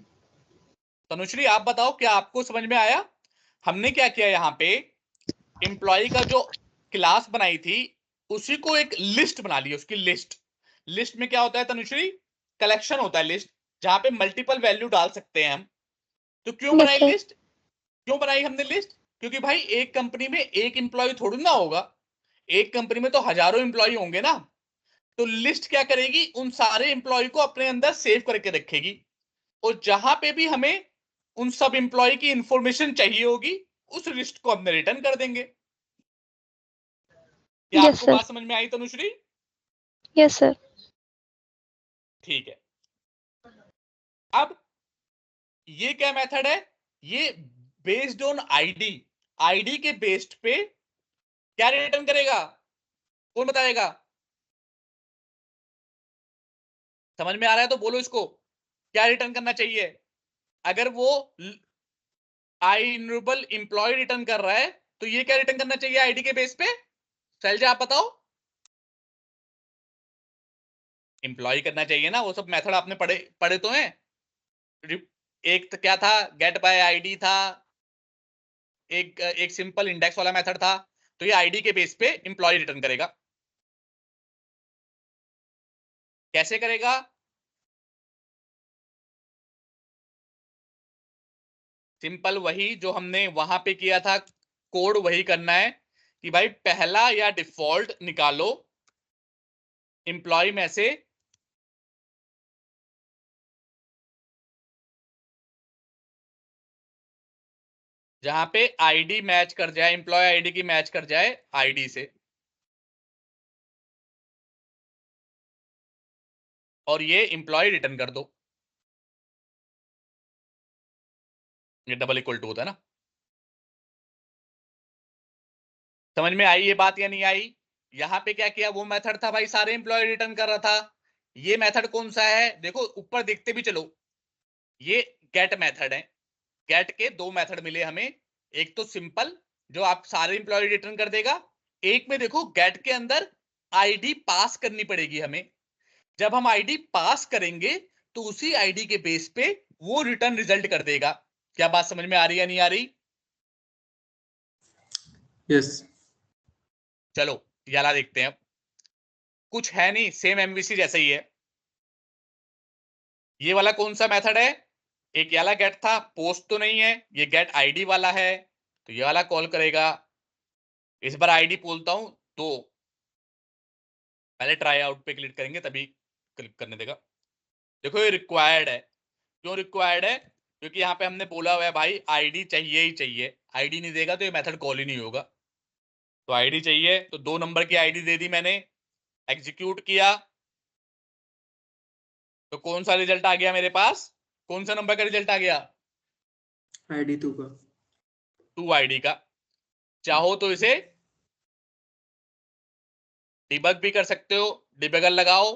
तनुश्री आप बताओ, क्या आपको समझ में आया? हमने क्या किया, यहाँ पे एम्प्लॉय का जो क्लास बनाई थी उसी को एक लिस्ट बना ली, उसकी लिस्ट। लिस्ट में क्या होता है तनुश्री, कलेक्शन होता है लिस्ट, जहां पे मल्टीपल वैल्यू डाल सकते हैं हम। तो क्यों Yes, बनाई sir. लिस्ट, क्यों बनाई हमने लिस्ट? क्योंकि भाई एक कंपनी में एक एम्प्लॉय थोड़ी ना होगा, एक कंपनी में तो हजारों एम्प्लॉय होंगे ना। तो लिस्ट क्या करेगी, उन सारे एम्प्लॉय को अपने अंदर सेव करके रखेगी, और जहां पे भी हमें उन सब एम्प्लॉय की इंफॉर्मेशन चाहिए होगी उस लिस्ट को हमने रिटर्न कर देंगे। क्या Yes, आपको sir. बात समझ में आई तनुश्री? Yes, sir. ठीक है, अब ये क्या मेथड है, ये बेस्ड ऑन आईडी, आईडी के बेस्ड पे क्या रिटर्न करेगा, कौन बताएगा? समझ में आ रहा है तो बोलो इसको क्या रिटर्न करना चाहिए। अगर वो आई इनरेबल एम्प्लॉय रिटर्न कर रहा है तो ये क्या रिटर्न करना चाहिए आईडी के बेस पे। शैलजा आप बताओ। एम्प्लॉय करना चाहिए ना, वो सब मेथड आपने पढ़े पढ़े तो हैं। एक तो क्या था, गेट बाय आईडी था, एक सिंपल इंडेक्स वाला मेथड था। तो ये आईडी के बेस पे एम्प्लॉय रिटर्न करेगा। कैसे करेगा, सिंपल वही जो हमने वहां पे किया था, कोड वही करना है कि भाई पहला या डिफॉल्ट निकालो एम्प्लॉय में से जहां पे आईडी मैच कर जाए, एम्प्लॉय आईडी की मैच कर जाए आईडी से, और ये एम्प्लॉय रिटर्न कर दो। ये डबल इक्वल टू होता है ना। समझ में आई ये बात या नहीं आई। यहां पे क्या किया, वो मेथड था भाई सारे एम्प्लॉय रिटर्न कर रहा था। ये मेथड कौन सा है, देखो ऊपर देखते भी चलो, ये गेट मेथड है। गेट के दो मेथड मिले हमें, एक तो सिंपल जो आप सारे एम्प्लॉय रिटर्न कर देगा, एक में देखो गेट के अंदर आईडी पास करनी पड़ेगी हमें। जब हम आईडी पास करेंगे तो उसी आईडी के बेस पे वो रिटर्न रिजल्ट कर देगा। क्या बात समझ में आ रही है नहीं आ रही। यस। चलो ये वाला देखते हैं अब। कुछ है नहीं, सेम एमवीसी जैसा ही है। ये वाला कौन सा मेथड है, एक ये वाला गेट था, पोस्ट तो नहीं है, ये गेट आईडी वाला है, तो ये वाला कॉल करेगा। इस बार आईडी बोलता हूं तो पहले ट्राई आउट पे क्लिक करेंगे तभी क्लिक करने देगा। देखो ये रिक्वायर्ड है। क्यों रिक्वायर्ड है, क्योंकि यहाँ पे हमने बोला हुआ है भाई आईडी चाहिए ही चाहिए, आईडी नहीं देगा तो ये मेथड कॉल ही नहीं होगा। तो आईडी चाहिए, तो 2 नंबर की आईडी दे दी मैंने, एग्जीक्यूट किया, तो कौन सा रिजल्ट आ गया मेरे पास, कौन सा नंबर का रिजल्ट आ गया, आईडी 2 का। 2 आईडी का। चाहो तो इसे डिबग भी कर सकते हो, डिबगर लगाओ,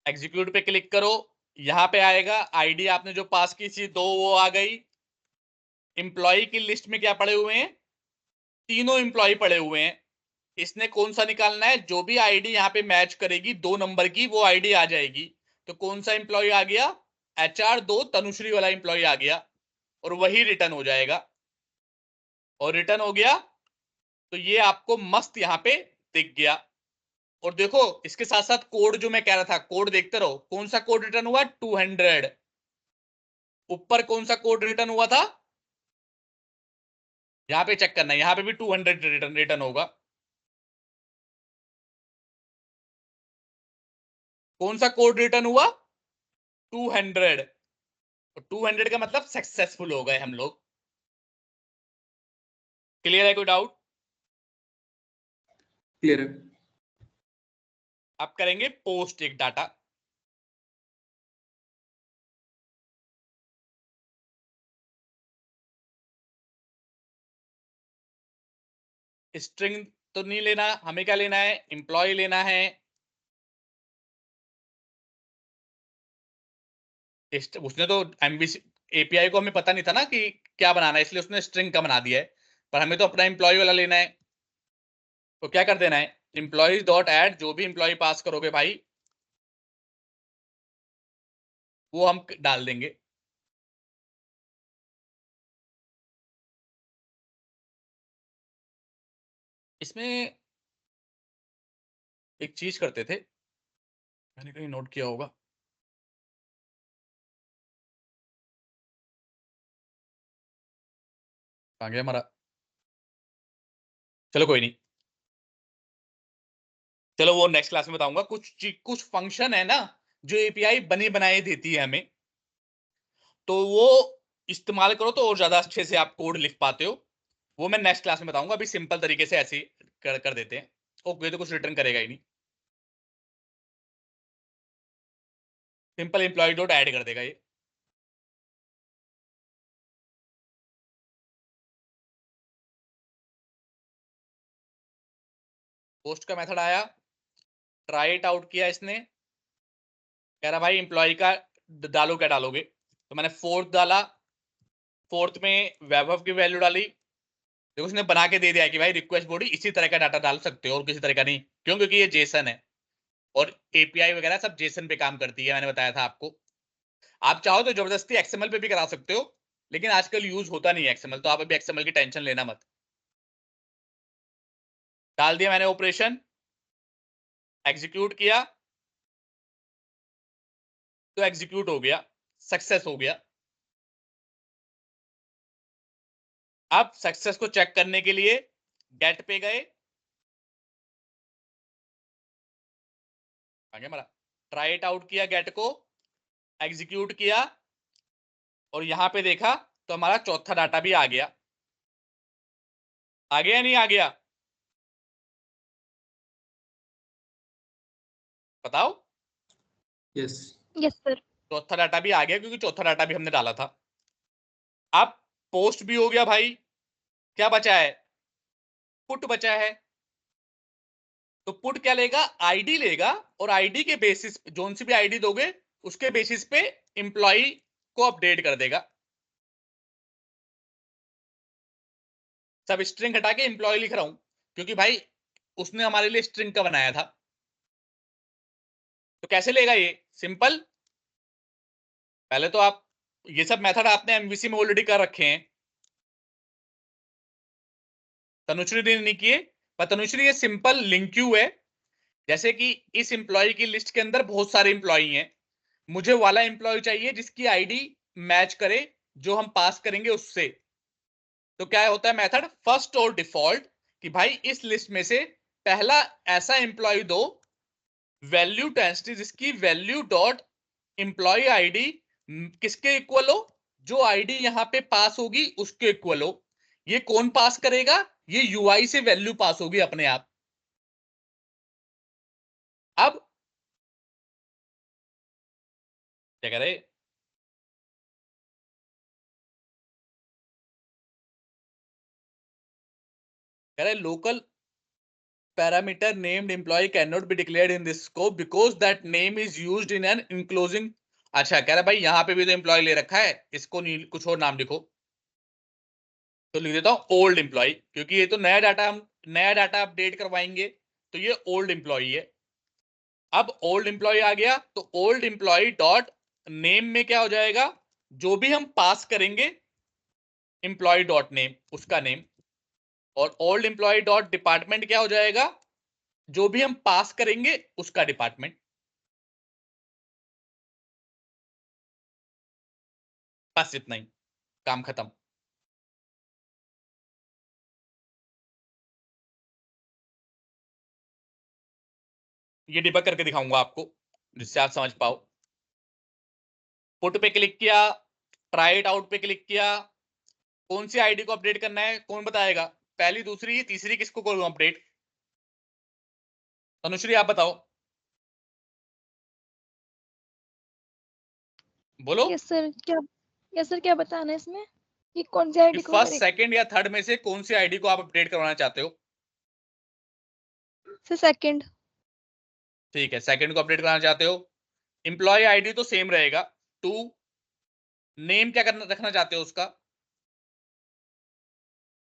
एग्जीक्यूट पे क्लिक करो, यहां पे आएगा आईडी आपने जो पास की थी 2 वो आ गई। इंप्लॉय की लिस्ट में क्या पड़े हुए हैं, तीनों इंप्लॉय पड़े हुए हैं। इसने कौन सा निकालना है, जो भी आईडी यहाँ पे मैच करेगी 2 नंबर की वो आईडी आ जाएगी। तो कौन सा इंप्लॉय आ गया, HR2 तनुश्री वाला इंप्लॉय आ गया, और वही रिटर्न हो जाएगा। और रिटर्न हो गया तो ये आपको मस्त यहाँ पे दिख गया। और देखो इसके साथ साथ कोड जो मैं कह रहा था, कोड देखते रहो, कौन सा कोड रिटर्न हुआ, 200। ऊपर कौन सा कोड रिटर्न हुआ था, यहां पे चेक करना है, यहां पे भी 200 रिटर्न होगा। कौन सा कोड रिटर्न हुआ, 200। 200 का मतलब सक्सेसफुल हो गए हम लोग। क्लियर है, कोई डाउट। क्लियर है। अब करेंगे पोस्ट एक डाटा। स्ट्रिंग तो नहीं लेना, हमें क्या लेना है, एम्प्लॉय लेना है। उसने तो एमबीसी एपीआई को हमें पता नहीं था ना कि क्या बनाना है, इसलिए उसने स्ट्रिंग का बना दिया है, पर हमें तो अपना एम्प्लॉय वाला लेना है। तो क्या कर देना है, एम्प्लॉयज डॉट एड, जो भी एम्प्लॉय पास करोगे भाई वो हम डाल देंगे। इसमें एक चीज करते थे, मैंने कहीं नोट किया होगा, कहाँ गया हमारा, चलो कोई नहीं, चलो वो नेक्स्ट क्लास में बताऊंगा। कुछ फंक्शन है ना जो एपीआई बने बनाए देती है हमें, तो वो इस्तेमाल करो तो और ज्यादा अच्छे से आप कोड लिख पाते हो। वो मैं नेक्स्ट क्लास में बताऊंगा, अभी सिंपल तरीके से ऐसे ही कर देते हैं। ओके, तो कुछ रिटर्न करेगा ही नहीं, सिंपल एम्प्लॉय डॉट ऐड कर देगा ये। पोस्ट का मेथड आया, ट्राई इट आउट किया इसने, कह रहा भाई एम्प्लॉय का डालो, क्या डालोगे? तो मैंने फोर्थ डाला, फोर्थ में वैभव की वैल्यू डाली। देखो उसने बना के दे दिया कि भाई रिक्वेस्ट बॉडी इसी तरह का डाटा डाल सकते हो और किसी तरह का नहीं। क्यों? क्योंकि ये जेसन है और एपीआई वगैरह सब जेसन पे काम करती है, मैंने बताया था आपको। आप चाहो तो जबरदस्ती एक्सएमएल पे भी करा सकते हो, लेकिन आजकल यूज होता नहीं है एक्सएमएल, तो आप अभी एक्सएमएल की टेंशन लेना मत। डाल दिया मैंने ऑपरेशन, एग्जीक्यूट किया तो एग्जीक्यूट हो गया, सक्सेस हो गया। अब सक्सेस को चेक करने के लिए गेट पे गए, आगे हमारा ट्राई इट आउट किया, गेट को एग्जीक्यूट किया और यहां पे देखा तो हमारा चौथा डाटा भी आ गया। आ गया नहीं आ गया? बताओ। Yes Yes, sir. चौथा डाटा भी आ गया क्योंकि चौथा डाटा भी हमने डाला था। अब पोस्ट भी हो गया भाई, क्या बचा है? पुट बचा है। तो पुट क्या लेगा? आईडी लेगा और आईडी के बेसिस, जोन सी भी आईडी दोगे उसके बेसिस पे एम्प्लॉय को अपडेट कर देगा। सब स्ट्रिंग हटा के एम्प्लॉय लिख रहा हूं क्योंकि भाई उसने हमारे लिए स्ट्रिंग का बनाया था। तो कैसे लेगा ये? सिंपल, पहले तो आप ये सब मेथड आपने एमवीसी में ऑलरेडी कर रखे हैं, तनुश्री ने नहीं किए। पर तनुश्री ये सिंपल लिंक क्यू है। जैसे कि इस एम्प्लॉय की लिस्ट के अंदर बहुत सारे एम्प्लॉय हैं, मुझे वाला एम्प्लॉय चाहिए जिसकी आईडी मैच करे जो हम पास करेंगे उससे। तो क्या होता है मेथड? फर्स्ट और डिफॉल्ट, कि भाई इस लिस्ट में से पहला ऐसा एम्प्लॉय दो वैल्यू डेंसिटी जिसकी वैल्यू डॉट एम्प्लॉय आईडी किसके इक्वल हो? जो आईडी यहां पे पास होगी उसके इक्वल हो। ये कौन पास करेगा? ये यूआई से वैल्यू पास होगी अपने आप। अब क्या करे? कह रहे local parameter named employee cannot be declared in this scope because that name is used in an enclosing। अच्छा, कह रहा भाई यहां पे भी तो एम्प्लॉय ले रखा है, इसको नहीं कुछ और नाम लिखो। तो लिख देता हूं ओल्ड एम्प्लॉय, क्योंकि ये तो नया डाटा, हम नया डाटा अपडेट करवाएंगे, तो ये ओल्ड एम्प्लॉय है। अब ओल्ड एम्प्लॉय आ गया तो ओल्ड एम्प्लॉय डॉट नेम में क्या हो जाएगा? जो भी हम पास करेंगे एम्प्लॉय डॉट नेम, उसका नेम। और ओल्ड एम्प्लॉय डॉट डिपार्टमेंट क्या हो जाएगा? जो भी हम पास करेंगे उसका डिपार्टमेंट। बस इतना ही, काम खत्म। ये डिबग करके दिखाऊंगा आपको जिससे आप समझ पाओ। पुट पे क्लिक किया, ट्राई इट आउट पे क्लिक किया, कौन सी आईडी को अपडेट करना है कौन बताएगा? पहली, दूसरी, तीसरी किसको करूं अपडेट? तनुश्री आप बताओ, बोलो। Yes, sir. क्या? Yes, sir. क्या बताना है इसमें? ये कौन सी आईडी को फर्स्ट, करेगा? सेकंड या थर्ड में से कौन सी आईडी को आप अपडेट करवाना चाहते हो? Sir, second. ठीक है, सेकंड को अपडेट कराना चाहते हो। एम्प्लॉय आईडी तो सेम रहेगा 2। नेम क्या करना रखना चाहते हो उसका?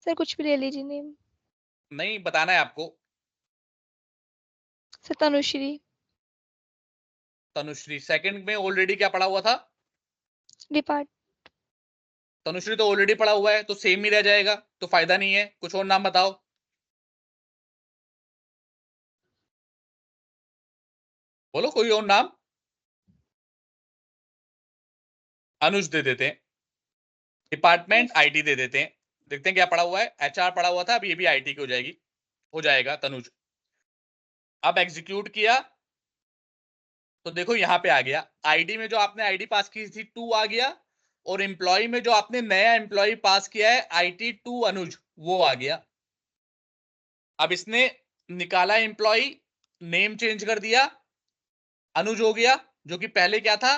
Sir, कुछ भी ले लीजिए नेम। नहीं बताना है आपको। Sir, तनुश्री। तनुश्री, सेकंड में ऑलरेडी क्या पड़ा हुआ था? डिपार्ट। तनुश्री तो ऑलरेडी पड़ा हुआ है तो सेम ही रह जाएगा, तो फायदा नहीं है। कुछ और नाम बताओ, बोलो कोई और नाम। अनुज दे देते हैं, डिपार्टमेंट आईटी दे देते हैं। देखते हैं क्या पड़ा हुआ है। एचआर पड़ा हुआ था, अब ये भी आईटी की हो जाएगी, हो जाएगा तनुज। अब एग्जीक्यूट किया तो देखो यहां पे आ गया, आईडी में जो आपने आईडी पास की थी 2 आ गया, और एम्प्लॉय में जो आपने नया एम्प्लॉय पास किया है IT2 अनुज, वो आ गया। अब इसने निकाला एम्प्लॉय, नेम चेंज कर दिया, अनुज हो गया, जो कि पहले क्या था?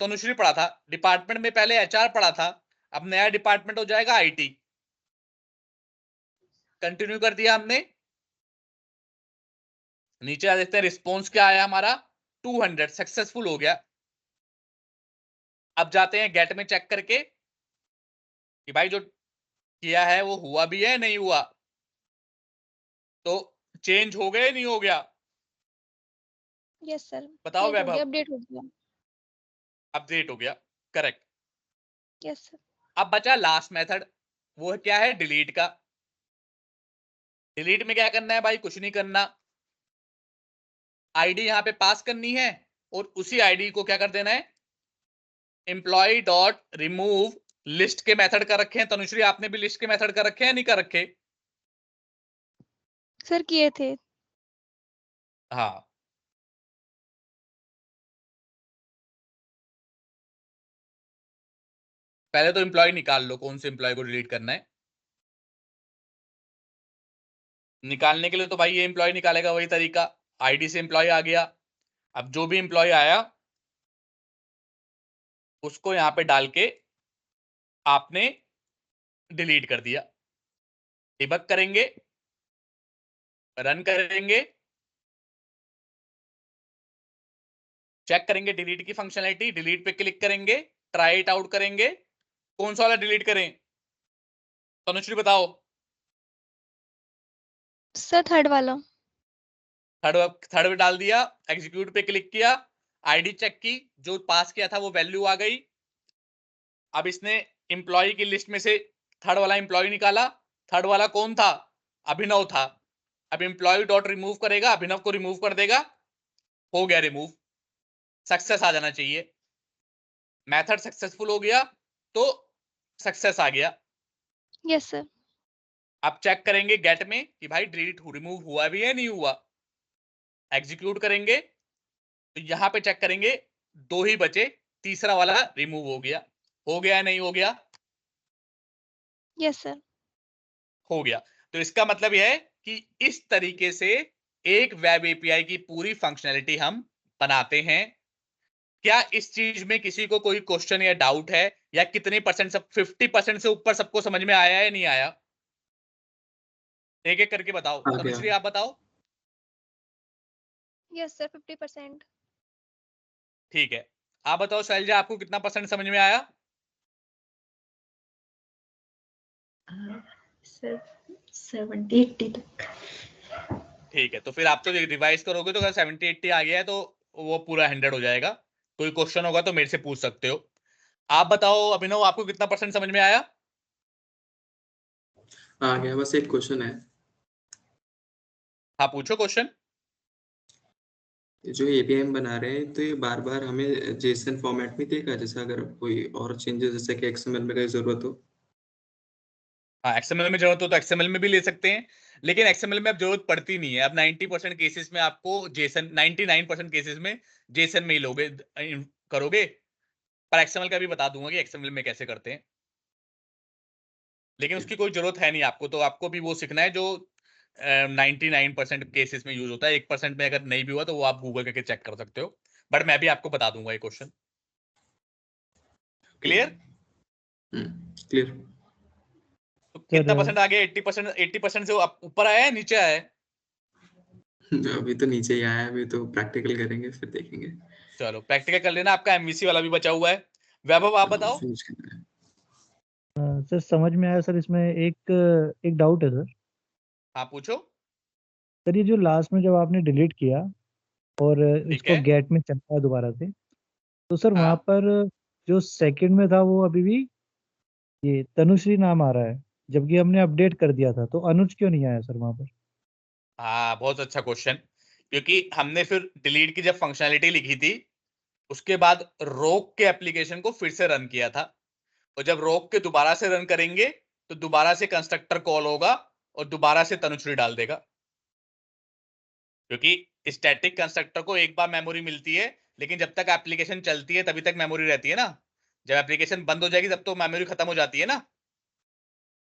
तनुश्री पड़ा था। डिपार्टमेंट में पहले एचआर पड़ा था, अब नया डिपार्टमेंट हो जाएगा आईटी। कंटिन्यू कर दिया हमने। नीचे आ देखते हैं रिस्पॉन्स क्या आया हमारा। 200 सक्सेसफुल हो गया। अब जाते हैं गेट में चेक करके कि भाई जो किया है वो हुआ भी है नहीं हुआ, तो चेंज हो गया नहीं हो गया? यस सर, बताओ चेंज हो गया, वैभव। अपडेट हो गया। अपडेट हो गया, करेक्ट। Yes sir. अब बचा लास्ट मेथड, वो क्या है? डिलीट का। डिलीट में क्या करना है भाई? कुछ नहीं करना, आईडी यहां पे पास करनी है और उसी आईडी को क्या कर देना है? एम्प्लॉय डॉट रिमूव लिस्ट के मेथड कर रखे हैं। तनुश्री आपने भी लिस्ट के मेथड कर रखे हैं नहीं कर रखे? सर किए थे। हाँ, पहले तो एम्प्लॉय निकाल लो, कौन से एम्प्लॉय को डिलीट करना है। निकालने के लिए तो भाई ये एम्प्लॉय निकालेगा, वही तरीका, आईडी से एम्प्लॉय आ गया। अब जो भी एम्प्लॉय आया उसको यहां पे डाल के आपने डिलीट कर दिया। डिबग करेंगे, रन करेंगे, चेक करेंगे डिलीट की फंक्शनैलिटी, डिलीट पे क्लिक करेंगे, ट्राई इट आउट करेंगे। कौन सा वाला डिलीट करें तनुश्री बताओ? सर थर्ड वाला। थर्ड पे डाल दिया, एग्जीक्यूट पे क्लिक किया, आईडी चेक की, जो पास किया था वो वैल्यू आ गई। अब इसने एम्प्लॉय की लिस्ट में से थर्ड वाला एम्प्लॉय निकाला। थर्ड वाला कौन था? अभिनव था। अब एम्प्लॉय डॉट रिमूव करेगा, अभिनव को रिमूव कर देगा, हो गया रिमूव। सक्सेस आ जाना चाहिए, मेथड सक्सेसफुल हो गया तो सक्सेस आ गया। Yes sir. अब चेक करेंगे गेट में कि भाई डिलीट रिमूव हुआ भी है नहीं हुआ। एग्जीक्यूट करेंगे तो यहां पे चेक करेंगे, दो ही बचे, तीसरा वाला रिमूव हो गया। हो गया नहीं हो गया? Yes sir. हो गया। तो इसका मतलब यह है कि इस तरीके से एक वेब एपीआई की पूरी फंक्शनैलिटी हम बनाते हैं। क्या इस चीज में किसी को कोई क्वेश्चन या डाउट है, या कितने परसेंट, सब 50% से ऊपर सबको समझ में आया है नहीं आया? एक एक करके बताओ। आ गया। तनुश्री आप बताओ। Yes sir 50%। ठीक है, आप बताओ शैलजा, आपको कितना परसेंट समझ में आया? सर 70-80 तक। ठीक है, तो फिर आप तो रिवाइज करोगे तो अगर 70-80 आ गया है तो वो पूरा 100 हो जाएगा। कोई क्वेश्चन होगा तो मेरे से पूछ सकते हो। आप बताओ अभिनव, आपको कितना परसेंट समझ में आया? आ गया, बस एक क्वेश्चन है। हाँ पूछो क्वेश्चन। जो एपीआई हम बना रहे हैं तो ये बार बार हमें जेसन फॉर्मेट में देगा, जैसे अगर कोई और चेंजेस जैसे कि एक्सएमएल में कहीं जरूरत हो। हाँ, एक्सएमएल में जरूरत हो तो एक्सएमएल में भी ले सकते हैं, लेकिन एक्सएमएल में अब जरूरत पड़ती नहीं है। अब 90% केसेस में आपको जेसन, 99% केसेस में जेसन में ही लोगे करोगे। पर एक्सएमएल का भी बता दूंगा कि एक्सएमएल में कैसे करते हैं, लेकिन उसकी कोई जरूरत है नहीं आपको। तो आपको भी वो सीखना है जो 99% केसेस में यूज होता है। 1% में अगर नहीं भी हुआ तो वो आप गूगल करके चेक कर सकते हो, बट मैं भी आपको बता दूंगा ये क्वेश्चन। क्लियर? क्लियर। तो कितना सर परसेंट आ गया? 80%? 80% से ऊपर आया है नीचे आया है? अभी तो नीचे ही आया है, अभी तो प्रैक्टिकल करेंगे फिर देखेंगे। चलो प्रैक्टिकल कर लेना, आपका एमवीसी वाला भी बचा हुआ है। वैभव आप बताओ। फिनिश करना है। सर समझ में आया सर। इसमें एक एक डाउट है सर। हाँ पूछो। सर ये जो लास्ट में जब आपने डिलीट किया और ठीक इसको है। गेट में चला दोबारा से, तो सर वहाँ हाँ पर जो सेकंड में था वो अभी भी ये तनुश्री नाम आ रहा है, जबकि हमने अपडेट कर दिया था। तो अनुज क्यों नहीं आया सर वहाँ पर? हाँ, बहुत अच्छा क्वेश्चन। क्योंकि हमने फिर डिलीट की जब फंक्शनैलिटी लिखी थी, उसके बाद रोक के एप्लीकेशन को फिर से रन किया था, और जब रोक के दोबारा से रन करेंगे तो दोबारा से कंस्ट्रक्टर कॉल होगा और दोबारा से तनुश्री डाल देगा। क्योंकि स्टैटिक कंस्ट्रक्टर को एक बार मेमोरी मिलती है, लेकिन जब तक एप्लीकेशन चलती है तभी तक मेमोरी रहती है ना। जब एप्लीकेशन बंद हो जाएगी तब तो मेमोरी खत्म हो जाती है ना।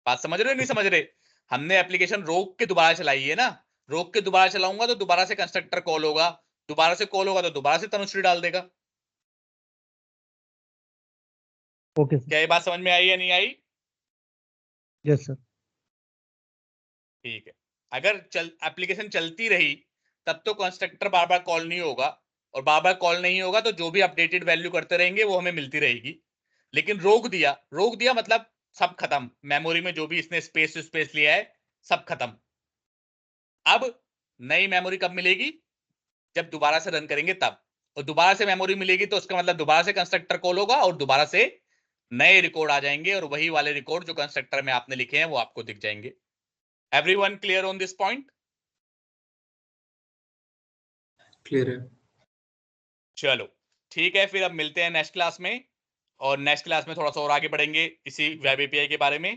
बात समझ रहे हो नहीं समझ रहे? हमने एप्लीकेशन रोक के दोबारा चलाई है ना, रोक के दोबारा चलाऊंगा तो दोबारा से कंस्ट्रक्टर कॉल होगा, दोबारा से कॉल होगा तो दोबारा से तनुश्री डाल देगा। Okay sir. क्या ये बात समझ में आई या नहीं आई? Yes sir. ठीक है। अगर एप्लीकेशन चलती रही तब तो कंस्ट्रक्टर बार बार कॉल नहीं होगा, और बार बार कॉल नहीं होगा तो जो भी अपडेटेड वैल्यू करते रहेंगे वो हमें मिलती रहेगी। लेकिन रोक दिया मतलब सब खत्म, मेमोरी में जो भी इसने स्पेस लिया है सब खत्म। अब नई मेमोरी कब मिलेगी? जब दोबारा से रन करेंगे तब, और दोबारा से मेमोरी मिलेगी तो उसका मतलब दोबारा से कंस्ट्रक्टर कॉल होगा और दोबारा से नए रिकॉर्ड आ जाएंगे और वही वाले रिकॉर्ड जो कंस्ट्रक्टर में आपने लिखे हैं वो आपको दिख जाएंगे। Everyone clear on this point? Clear है। चलो ठीक है, फिर अब मिलते हैं नेक्स्ट क्लास में, और नेक्स्ट क्लास में थोड़ा सा और आगे बढ़ेंगे इसी वेब एपीआई के बारे में।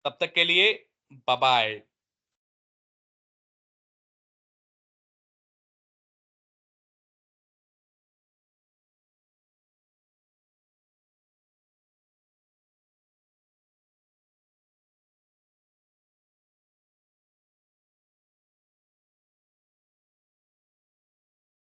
तब तक के लिए बाय बाय।